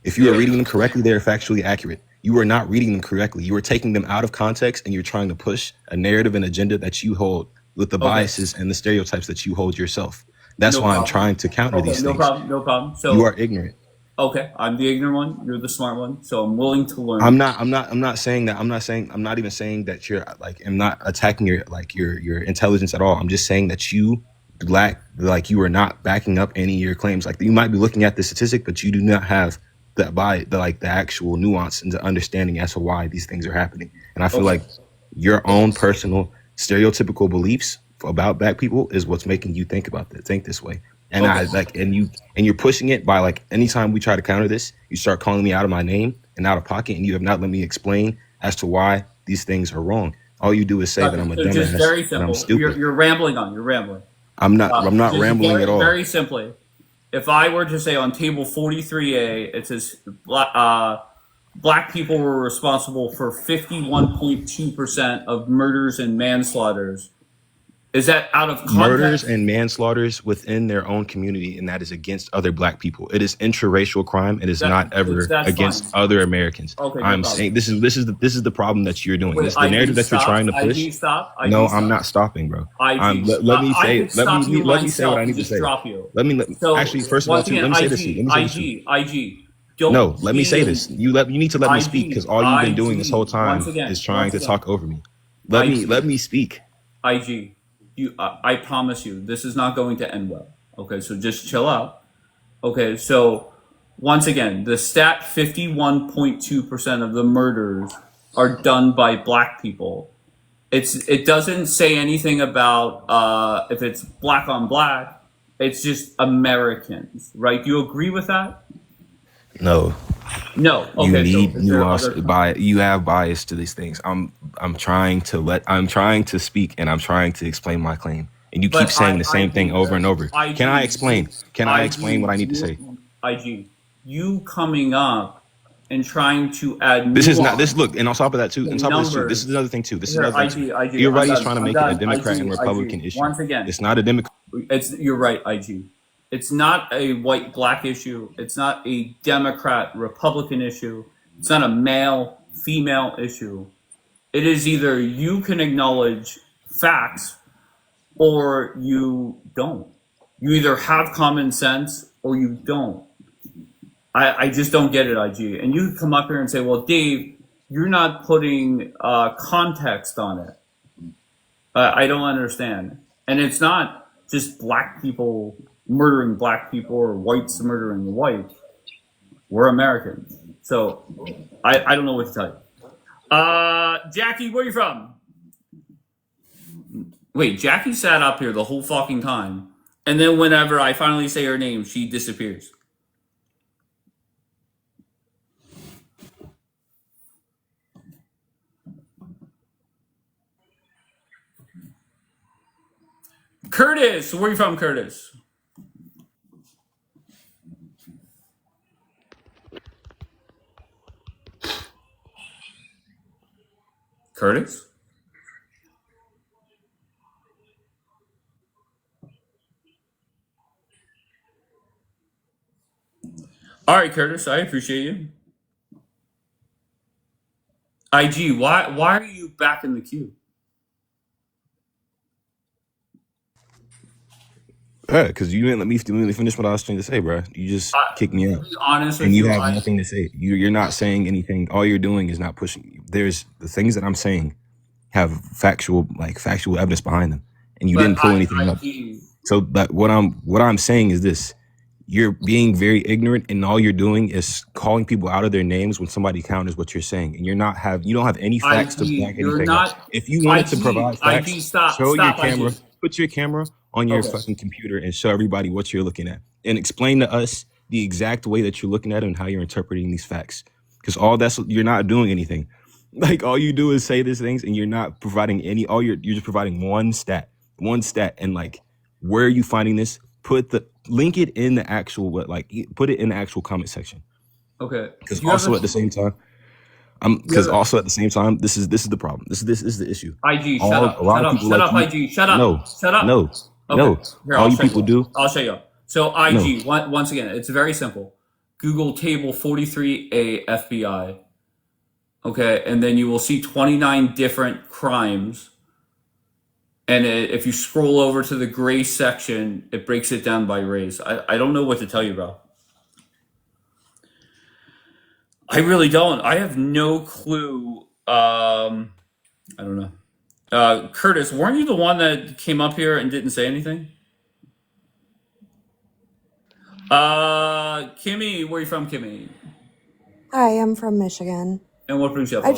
If you are reading them correctly, they are factually accurate. You are not reading them correctly. You are taking them out of context and you're trying to push a narrative and agenda that you hold with the biases and the stereotypes that you hold yourself. That's No why problem. I'm trying to counter these No things. problem. So You are ignorant. okay, I'm the ignorant one. You're the smart one. So I'm willing to learn. I'm not saying that. I'm not even saying that you're like, I'm not attacking your intelligence at all. I'm just saying that you you are not backing up any of your claims. Like you might be looking at the statistic, but you do not have the actual nuance and the understanding as to why these things are happening. And I feel like your own personal stereotypical beliefs about black people is what's making you think this way. And you're pushing it by like anytime we try to counter this, you start calling me out of my name and out of pocket, and you have not let me explain as to why these things are wrong. All you do is say that I'm a So just dumbass very and simple. I'm stupid. You're rambling on. You're rambling. I'm not Just rambling at very, all. very simply, if I were to say on table 43A, it says black people were responsible for 51.2% of murders and manslaughters. Is that out of Murders context? and manslaughters within their own community, and that is against other black people. It is intraracial crime. It is not ever That's against fine. other Americans. Okay, no I'm problem. saying this is the problem that you're doing. Wait, This is the narrative that you're trying to push. IG stop. IG No, stop. I'm not stopping, bro. IG. Let me I say could stop you let me say what myself I and need to just say. drop you. Let actually first of all, Once too, again, let me say this to you. Let me say this to you. IG. Don't No, let me say steal. this. You need to let me speak because all you've been doing this whole time Once again, is trying to once talk over me. IG. Let me speak. IG, I promise you, this is not going to end well. Okay, so just chill out. Okay, so once again, the stat 51.2% of the murders are done by black people. It doesn't say anything about if it's black on black. It's just Americans, right? Do you agree with that? No. No. You Okay, need so is there nuance. other? You have bias to these things. I'm trying to speak and I'm trying to explain my claim, and you keep But saying the same thing over and over. IG, Can I explain? Can I explain what I need to say? IG, you coming up and trying to add This is not nuance this. Look, and on top of that too. to On top of this too. This numbers. is another thing too. This is Here, another thing too. IG, Everybody's trying to make it a I'm done. Democrat and Republican issue. Once again, It's not a Democrat. you're right, IG. It's not a white black issue. It's not a Democrat Republican issue. It's not a male female issue. It is either you can acknowledge facts or you don't. You either have common sense or you don't. I just don't get it, IG. And you come up here and say, well, Dave, you're not putting context on it. I don't understand. And it's not just black people murdering black people or whites murdering whites. We're Americans. So I don't know what to tell you. Jackie, where are you from? Wait, Jackie sat up here the whole fucking time. And then whenever I finally say her name, she disappears. Curtis, where are you from, Curtis? Curtis? All right, Curtis, I appreciate you. IG, why are you back in the queue? Yeah, because you didn't let me finish what I was trying to say, bro. You just kicked me out, To be honest and with you you, have nothing to say. You're not saying anything. All you're doing is not pushing. There's the things that I'm saying have factual evidence behind them, and you but didn't pull anything up. IG, So, but what I'm saying is this: you're being very ignorant, and all you're doing is calling people out of their names when somebody counters what you're saying, and you don't have any facts to back you're anything up. not. If you wanted to provide facts, IG, stop, show your stop, camera, IG. put your camera on your Okay. fucking computer, and show everybody what you're looking at, and explain to us the exact way that you're looking at it and how you're interpreting these facts. Because you're not doing anything. Like all you do is say these things, and you're not providing any. You're just providing one stat, and like, where are you finding this? Link it in the actual put it in the actual comment section. Okay. Because Do you have also a- at the same time, this is the problem. This is the issue. IG, All- shut up. a lot Shut of up. people Shut like up, you- IG. Shut up. No, Shut up. no, Okay. no. Here, All I'll you show people do. I'll show you. So IG, once again, it's very simple. Google table 43A FBI. Okay, and then you will see 29 different crimes. And if you scroll over to the gray section, it breaks it down by race. I don't know what to tell you, bro. I really don't. I have no clue. I don't know. Curtis, weren't you the one that came up here and didn't say anything? Kimmy, where are you from, Kimmy? Hi, I'm from Michigan. And what brings you up? I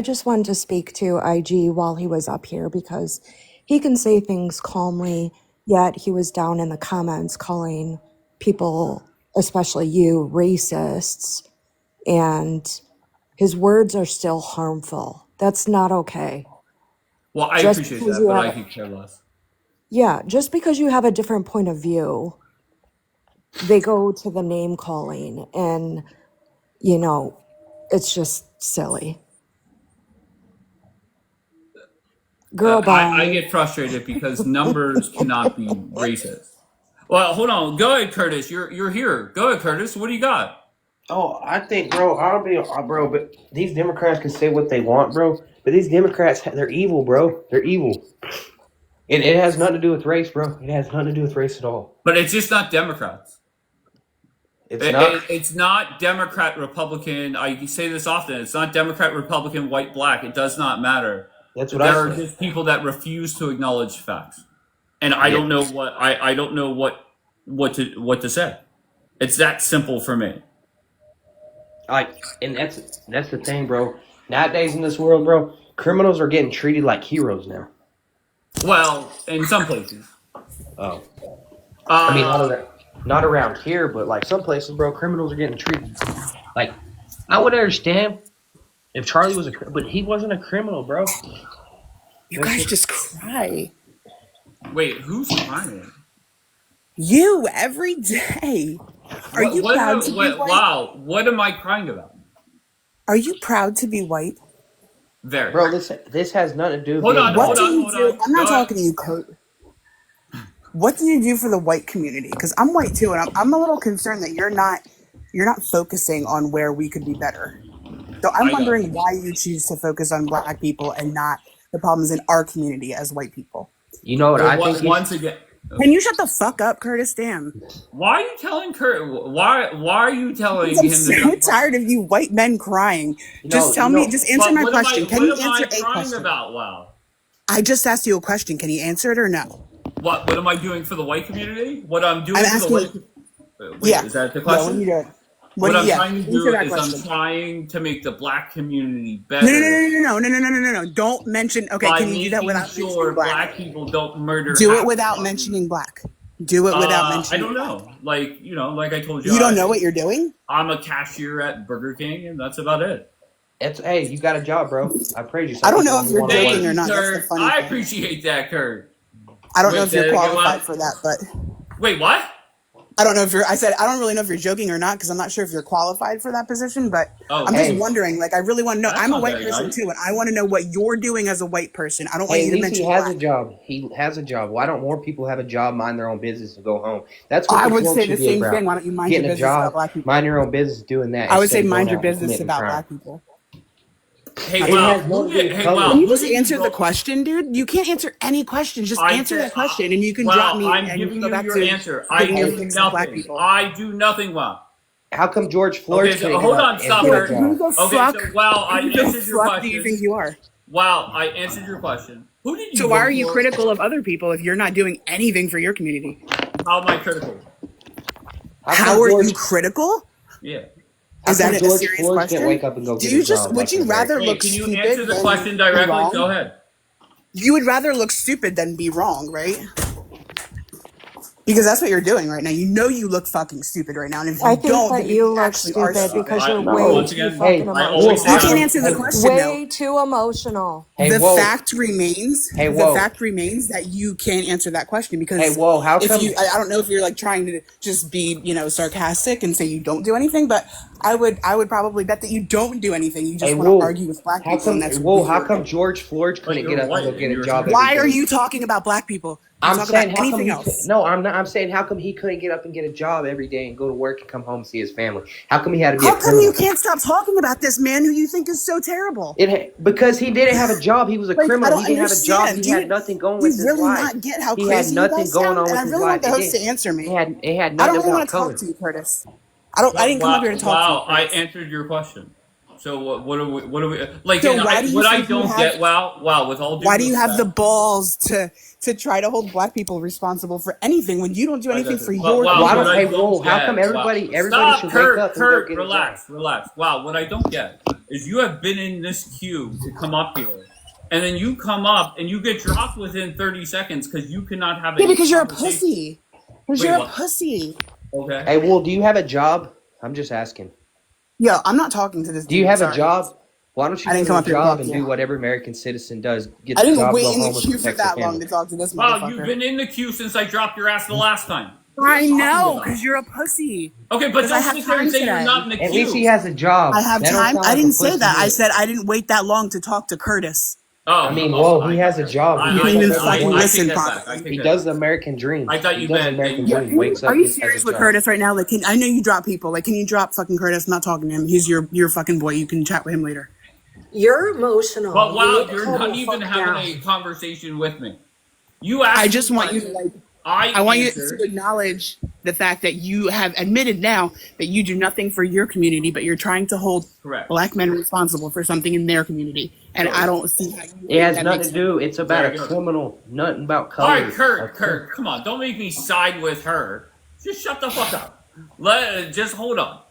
just wanted to speak to IG while he was up here because he can say things calmly, yet he was down in the comments calling people, especially you, racists, and his words are still harmful. That's not okay. Well, I Just appreciate because that, you but I have could care less. Yeah, just because you have a different point of view, they go to the name calling, and it's just silly. Girl, I bye. get frustrated because numbers cannot be racist. Well, hold on. Go ahead, Curtis. You're here. Go ahead, Curtis. What do you got? Oh, I think, bro, bro, but these Democrats can say what they want, bro. But these Democrats, they're evil, bro. They're evil. It has nothing to do with race, bro. It has nothing to do with race at all. But it's just not Democrats. It's not Democrat, Republican. I say this often. It's not Democrat, Republican, white, black. It does not matter. That's what There I are say. just people that refuse to acknowledge facts, and I don't know what I don't know what to say. It's that simple for me. And that's the thing, bro. Nowadays in this world, bro, criminals are getting treated like heroes now. Well, in some places. Oh. I mean, not around here, but like some places, bro, criminals are getting treated. Like, I would understand if Charlie was but he wasn't a criminal, bro. You guys just cry. Wait, who's crying? You every day. Are you proud to be white? Wow, what am I crying about? Are you proud to be white? Very. Bro, this has nothing to do with Hold on. I'm not talking to you, Kurt. What do you do for the white community? Because I'm white too, and I'm a little concerned that you're not focusing on where we could be better. So I'm wondering why you choose to focus on black people and not the problems in our community as white people. You know what I think? Once again, can you shut the fuck up, Curtis? Damn. Why are you telling Kurt? Why are you telling him? I'm so tired of you white men crying. Just tell me. Just answer my question. Can you answer a question? About? Wow. I just asked you a question. Can you answer it or no? What am I doing for the white community? What I'm doing for the white? Wait, is that the question? What are you doing? What I'm trying to do is I'm trying to make the black community better. No. Don't mention. Okay, can you do that without mentioning black people don't murder? Do it without mentioning black. Do it without mentioning. I don't know. Like I told you. You don't know what you're doing? I'm a cashier at Burger King, and that's about it. Hey, you got a job, bro. I praise you. I don't know if you're joking or not. Kurt, I appreciate that, Kurt. I don't know if you're qualified for that, but wait, what? I don't know if I don't really know if you're joking or not because I'm not sure if you're qualified for that position, but I'm just wondering, I really want to know. I'm a white person too, and I want to know what you're doing as a white person. I don't want you to mention he has a job. He has a job. Why don't more people have a job, mind their own business, and go home? That's what I would say the same thing. Why don't you mind your business about black people? Mind your own business doing that. I would say mind your business about black people. Hey, wow. Can you just answer the question, dude? You can't answer any question. Just answer that question, and you can drop me. I'm giving you your answer. I do nothing. I do nothing. Wow. How come George Floyd? Okay, so hold on, stop her. Okay, so I answered your question. Who do you think you are? Wow, I answered your question. Who did you? So why are you critical of other people if you're not doing anything for your community? How am I critical? How are you critical? Yeah. Is that a serious question? Wake up and go get would you rather look stupid? Can you answer the question directly? Go ahead. You would rather look stupid than be wrong, right? Because that's what you're doing right now. You know you look fucking stupid right now, and if you don't, that you look stupid because you're way too fucking emotional. You can't answer the question. Way too emotional. The fact remains. The fact remains that you can't answer that question because. How come? I don't know if you're trying to just be sarcastic and say you don't do anything, but I would probably bet that you don't do anything. You just want to argue with black people. How come George Floyd couldn't get up and go get a job? Why are you talking about black people? I'm saying how come I'm saying how come he couldn't get up and get a job every day and go to work and come home and see his family? How come he had to be a criminal? How come you can't stop talking about this man who you think is so terrible? Because he didn't have a job. He was a criminal. He didn't have a job. He had nothing going with his life. You really not get how crazy you guys sound? And I really want the host to answer me. It had nothing. I don't really want to talk to you, Curtis. I didn't come up here to talk to you. I answered your question. So what are we like? So what I don't get? Wow. With all due why do you have the balls to try to hold black people responsible for anything when you don't do anything for your? How come everybody should wake up? Kurt, relax. Wow, what I don't get is you have been in this queue to come up here, and then you come up and you get dropped within 30 seconds because you cannot have. Because you're a pussy. Because you're a pussy. Okay. Hey, do you have a job? I'm just asking. Yo, I'm not talking to this. Do you have a job? Why don't you I go didn't to come a up here to job talk and to do you. what every American citizen does? Get I the didn't job, wait go in the home, and queue for protect your that long family. to talk to this Wow, you've motherfucker. been in the queue since I dropped your ass the last time. What are I you talking know, about? because you're a pussy. Okay, but Because I don't have sit there and time say you're today. not in the At least he queue. has a job. I have That don't time. sound I like a didn't say pussy that. I either. said I didn't wait that long to talk to Curtis. I mean, well, he has a job. He You gets can't up even every fucking morning. I take listen that back. I properly. take He that does back. the American dream. I thought He you does the meant that American you Yeah, dream. Wakes are up, you has a serious with job. Curtis right now? Like, I know you drop people. Like, can you drop fucking Curtis? I'm not talking to him. He's your fucking boy. You can chat with him later. You're emotional. But You wow, need to you're calm not the even fuck having down. a conversation with me. You I asked me just a want you to question. I I want you to answered. acknowledge the fact that you have admitted now that you do nothing for your community, but you're trying to hold Correct. black men responsible for something in their community. And I Good. don't see how you It think has that nothing makes to sense. do. It's about Very a good. criminal, nothing about All right, color. Kurt, come on. Don't make me side with her. Just shut the fuck up. Just hold on.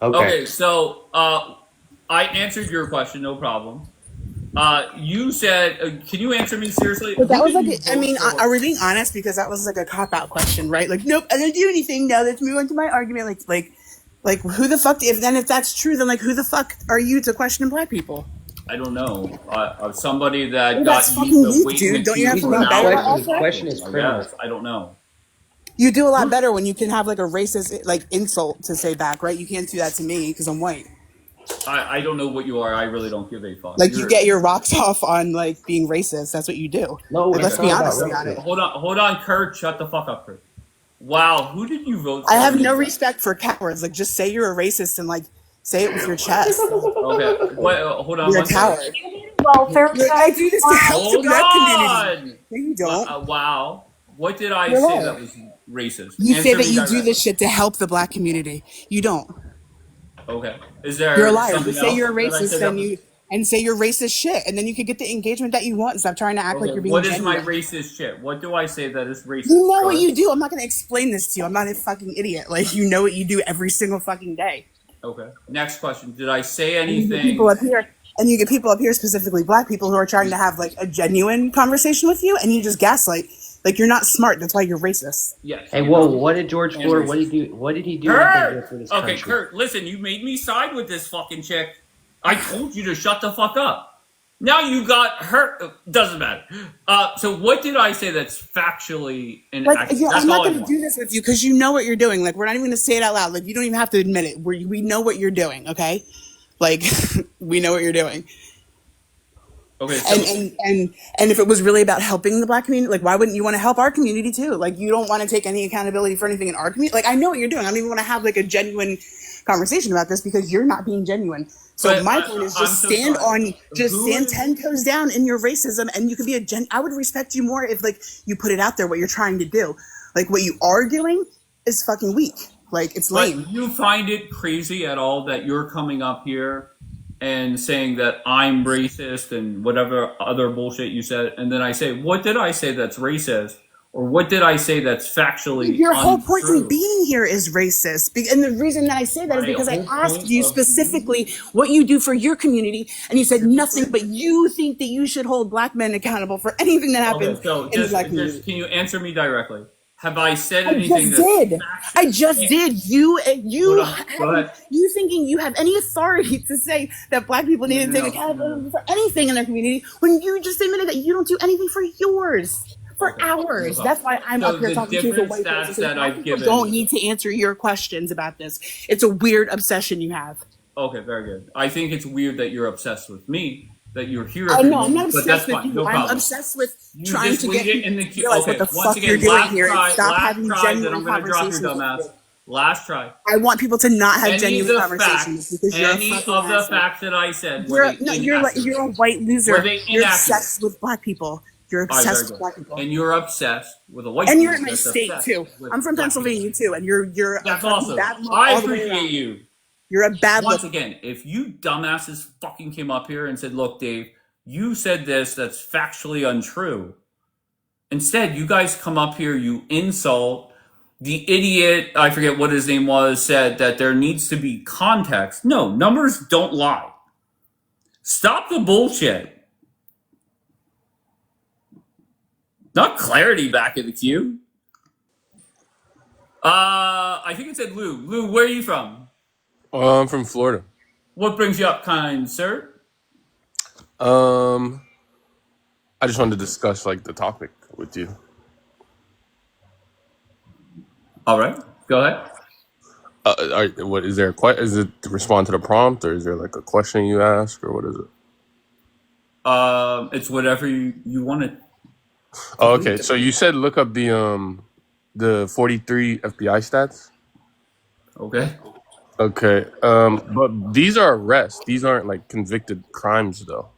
Okay. Okay, so I answered your question, no problem. You said, can you answer me seriously? But that Who was did like, you I vote mean, for? are we being honest? Because that was like a cop out question, right? Like, nope, I didn't do anything. Now let's move on to my argument. Like, who the fuck? If that's true, then like, who the fuck are you to question black people? I don't know. Somebody that Well, got that's fucking used to weak, wait in the dude. Don't you queue have He's for an something not better to hour. questioning. offer? Question is I criminal. guess. I don't know. You do a lot better when you can have like a racist like insult to say back, right? You can't do that to me because I'm white. I don't know what you are. I really don't give a fuck. Like you get your rocks off on like being racist. That's what you do. No, Like let's that's Okay. be not about honest about it. racism. Hold on, Kurt. Shut the fuck up, Kurt. Wow, who did you vote I for? have no respect for cowards. Like just say you're a racist and like say it with your chest. Okay, wait, hold on You're a one second. coward. Welfare I check. do this to help the Hold black community. on. No, you don't. Wow. What did I You're say right. that was racist? You say Answer that me you do directly. this shit to help the black community. You don't. Okay. Is You're a there liar. something Just say else you're a that I racist said that and was? you and say you're racist shit, and then you could get the engagement that you want and stop trying to act like Okay. you're being What is my genuine. racist shit? What do I say that is racist? You know Go what ahead. you do. I'm not gonna explain this to you. I'm not a fucking idiot. Like you know what you do every single fucking day. Okay. Next question. Did I say And you get people anything? up here, and you get people up here, specifically black people, who are trying to have like a genuine conversation with you, and you just gaslight. Like you're not smart. That's why you're racist. Yes. Hey, I'm whoa! not What did George and Floyd? What racist. did he do? What did he do? Anything good for Kurt! this Okay, country? Kurt, listen, you made me side with this fucking chick. I told you to shut the fuck up. Now you got hurt. Doesn't matter. So what did I say that's factually Like inaccurate? you know, That's I'm not all I gonna want. do this with you because you know what you're doing. Like we're not even gonna say it out loud. Like you don't even have to admit it. We know what you're doing. Okay, like we know what you're doing. Okay, And, so and if it was really about helping the black community, like why wouldn't you want to help our community too? Like you don't want to take any accountability for anything in our community. Like I know what you're doing. I don't even want to have like a genuine conversation about this because you're not being genuine. So but my point is I'm just so stand sorry. Who stand is 10 toes down in your racism and you could be I would respect you more if like you put it out there what you're trying to do. Like what you are doing is fucking weak. Like it's but lame. you find it crazy at all that you're coming up here and saying that I'm racist and whatever other bullshit you said, and then I say, what did I say that's racist? Or what did I say that's factually Your whole point in untrue? being here is racist. And the reason that I say that is My because I whole asked point you of being specifically what you do for your community, and you said here. nothing, but you think that you should hold black men accountable for anything that happens Okay, so in the black community. can you answer me directly? Have I said I anything just that's did. I just factually? did. Hold on. Go ahead. You thinking you have any authority to say that black people need to take No. accountability for anything in their community when you just admitted that you don't do anything for yours. For Okay. No hours. problem. That's why I'm So up here the talking to you as a different white person. stats Because that black I've people don't given. need to answer your questions about this. It's a weird obsession you have. Okay, very good. I think it's weird that you're obsessed with me, that you're here Oh every no, I'm not morning, but that's obsessed with fine. you. No I'm problem. obsessed with You trying just to get waited in people the to queue. realize what Okay, the once fuck you're again, doing here and stop last having try that genuine I'm going to drop your conversations with dumbass. people. Last try. I want people to not have Any of genuine the conversations facts, because you're a any fucking of the asshole. facts that I said, were they inaccurate? You're a white Were loser. they You're inaccurate? obsessed with black people. You're All right, very obsessed with good. black people. And you're obsessed with a white And you're dude in my that's state obsessed too. with I'm from black people. Pennsylvania too, and you're a That's fucking awesome. bad luck I all the way appreciate around. you. You're a bad Once luck. again, if you dumbasses fucking came up here and said, look, Dave, you said this that's factually untrue. Instead, you guys come up here, you insult. The idiot, I forget what his name was, said that there needs to be context. No, numbers don't lie. Stop the bullshit. Not Clarity back in the queue. I think it said Lou. Lou, where are you from? I'm from Florida. What brings you up, kind sir? Um, I just wanted to discuss like the topic with you. All right, go ahead. What is there? Is it to respond to the prompt, or is there like a question you ask, or what is it? It's whatever you want it Oh, to okay. be. So you said look up the 43 FBI stats. Okay. Okay. But these are arrests. These aren't like convicted crimes, though.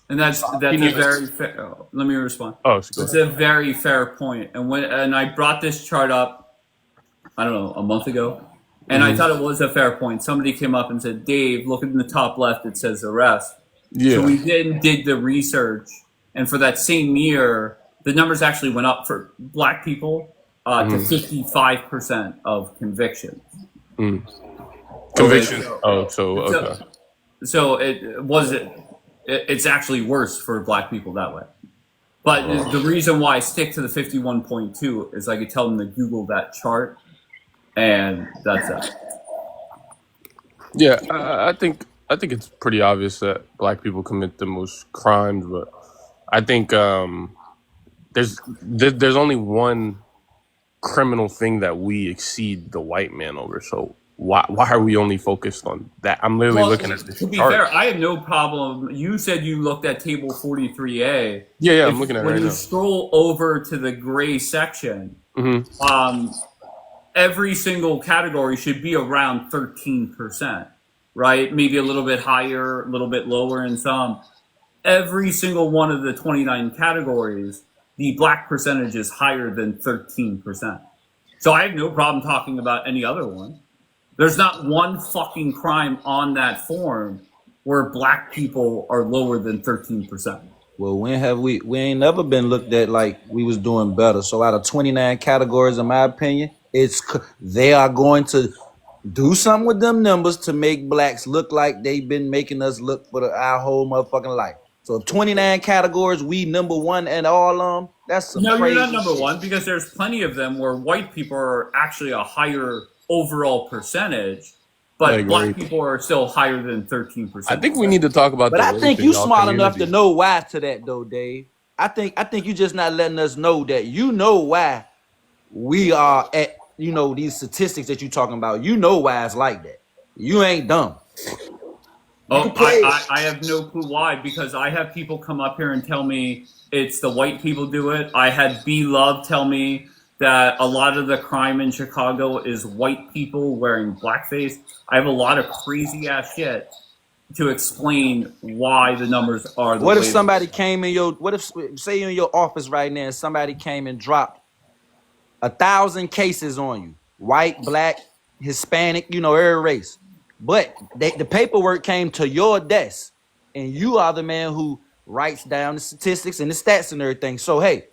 And that's Can a you? very fair. Let me respond. Oh, so go It's ahead. a very fair point. And I brought this chart up, I don't know, a month ago, and I thought it was a fair point. Somebody came up and said, "Dave, look in the top left. It says arrest." So Yeah. we did the research, and for that same year, the numbers actually went up for Black people to 55% of convictions. Mm. Okay, Conviction. Oh, so okay. so it wasn't. It's actually worse for Black people that way. But the reason why I stick to the 51.2 is I could tell them to Google that chart, and that's it. Yeah, I think it's pretty obvious that Black people commit the most crimes, but I think there's only one criminal thing that we exceed the white man over. So why are we only focused on that? I'm literally Well, looking at this to be chart. fair, I have no problem. You said you looked at table 43A. Yeah, I'm looking at it When right you now. scroll over to the gray section, every single category should be around 13%, right? Maybe a little bit higher, a little bit lower in some. Every single one of the 29 categories, the Black percentage is higher than 13%. So I have no problem talking about any other one. There's not one fucking crime on that form where Black people are lower than 13%. Well, when have we ain't never been looked at like we was doing better. So out of 29 categories, in my opinion, they are going to do something with them numbers to make Blacks look like they've been making us look for our whole motherfucking life. So if 29 categories, we number one and all of them, that's some No, crazy you're not number shit. one, because there's plenty of them where white people are actually a higher overall percentage, but Black people are still higher than 13%. I think we need to talk about But the I race think in you y'all smart enough to community. know why to that though, Dave. I think you just not letting us know that you know why we are at these statistics that you talking about. You know why it's like that. You ain't dumb. Oh, I have no clue why, because I have people come up here and tell me it's the white people do it. I had B Love tell me that a lot of the crime in Chicago is white people wearing blackface. I have a lot of crazy ass shit to explain why the numbers are the What way if somebody came in say you're in your office right now and somebody came and dropped 1,000 cases on you, white, Black, Hispanic, every race. But the paperwork came to your desk, and you are the man who writes down the statistics and the stats and everything. So hey,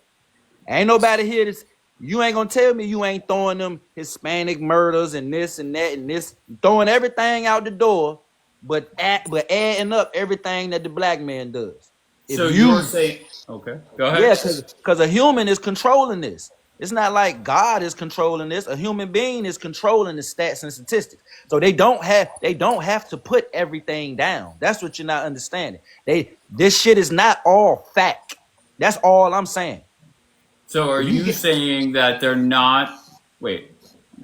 ain't nobody here you ain't gonna tell me you ain't throwing them Hispanic murders and this and that and this, throwing everything out the door, but adding up everything that the Black man does. So you're saying, okay, go ahead. Yeah, because a human is controlling this. It's not like God is controlling this. A human being is controlling the stats and statistics. So they don't have to put everything down. That's what you're not understanding. This shit is not all fact. That's all I'm saying. So are you saying that they're not? Wait.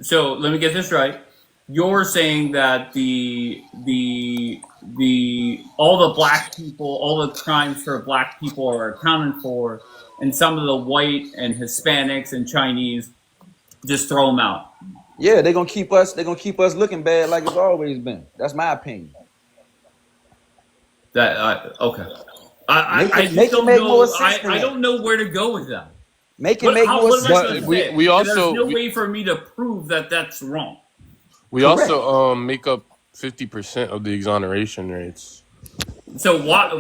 So let me get this right. You're saying that all the Black people, all the crimes for Black people are accounted for, and some of the white and Hispanics and Chinese just throw them out. Yeah, they're gonna keep us looking bad like it's always been. That's my opinion. Okay. I don't know where to go with that. Make it make more sense. But we also there's no way for me to prove that that's wrong. We Correct. also make up 50% of the exoneration rates. So why?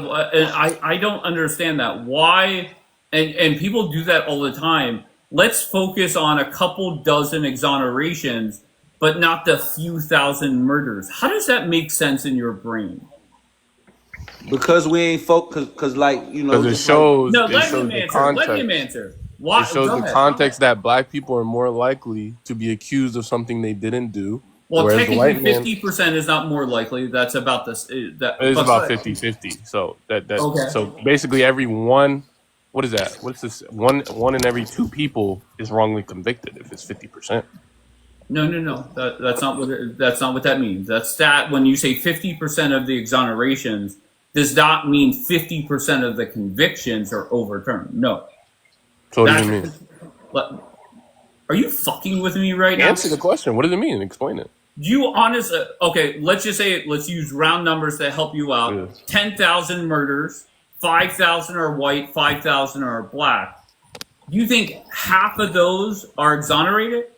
I don't understand that. Why? And people do that all the time. Let's focus on a couple dozen exonerations, but not the few thousand murders. How does that make sense in your brain? Because we ain't focused. Because it shows. No, it let shows him the answer. context. Let him answer. Why? It shows Go the ahead. context that Black people are more likely to be accused of something they didn't do, Well, Whereas the technically, white man 50% is not more likely. That's about this. That is but about 50-50. So okay. so basically every one, what is that? What's this? One in every two people is wrongly convicted if it's 50%. No. That's not what that means. That's that when you say 50% of the exonerations does not mean 50% of the convictions are overturned. No. So what does That's it mean? Are you fucking with me right now? Answer the question. What does it mean? Explain it. Do you honestly? Okay, let's just say let's use round numbers to help you out. Yeah. 10,000 murders, 5,000 are white, 5,000 are black. Do you think half of those are exonerated?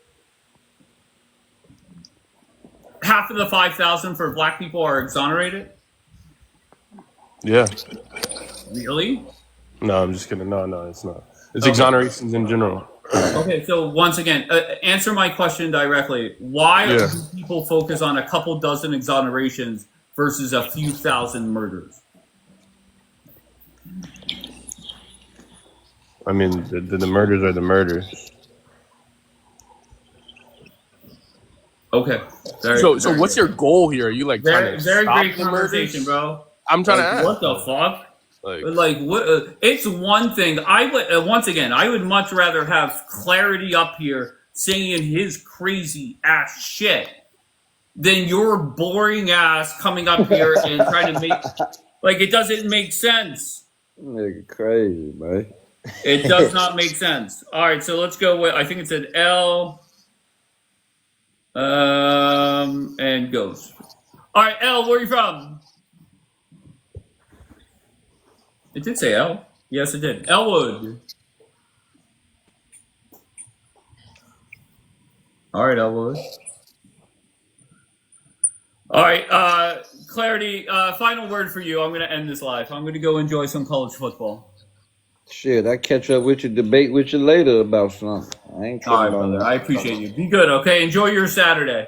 Half of the 5,000 for black people are exonerated? Yeah. Really? No, I'm just kidding. No, it's not. It's exonerations in general. Okay, so once again, answer my question directly. Why Yeah. do people focus on a couple dozen exonerations versus a few thousand murders? I mean, the murders are the murders. Okay. So what's your goal here? Are you like trying to very stop great the conversation, murders? bro. I'm trying to Like, ask. what the fuck? Like What? It's one thing. I would once again. I would much rather have Clarity up here singing his crazy ass shit than your boring ass coming up here and trying to make like it doesn't make sense. Nigga crazy, man. It does not make sense. All right, so let's go with. I think it said L. And Ghost. All right, L. Where are you from? It did say L. Yes, it did. Elwood. All right, Elwood. All right, Clarity, final word for you. I'm going to end this live. I'm going to go enjoy some college football. Shit, I catch up with you, debate with you later about something. I ain't All right, tripping on brother. that. I appreciate you. Be good, okay? Enjoy your Saturday.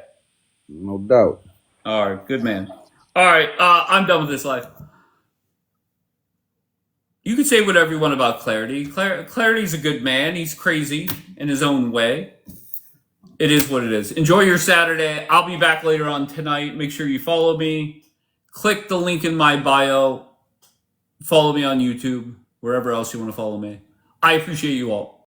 No doubt. All right, good man. All right, I'm done with this live. You can say whatever you want about Clarity. Clarity's a good man. He's crazy in his own way. It is what it is. Enjoy your Saturday. I'll be back later on tonight. Make sure you follow me. Click the link in my bio. Follow me on YouTube, wherever else you want to follow me. I appreciate you all.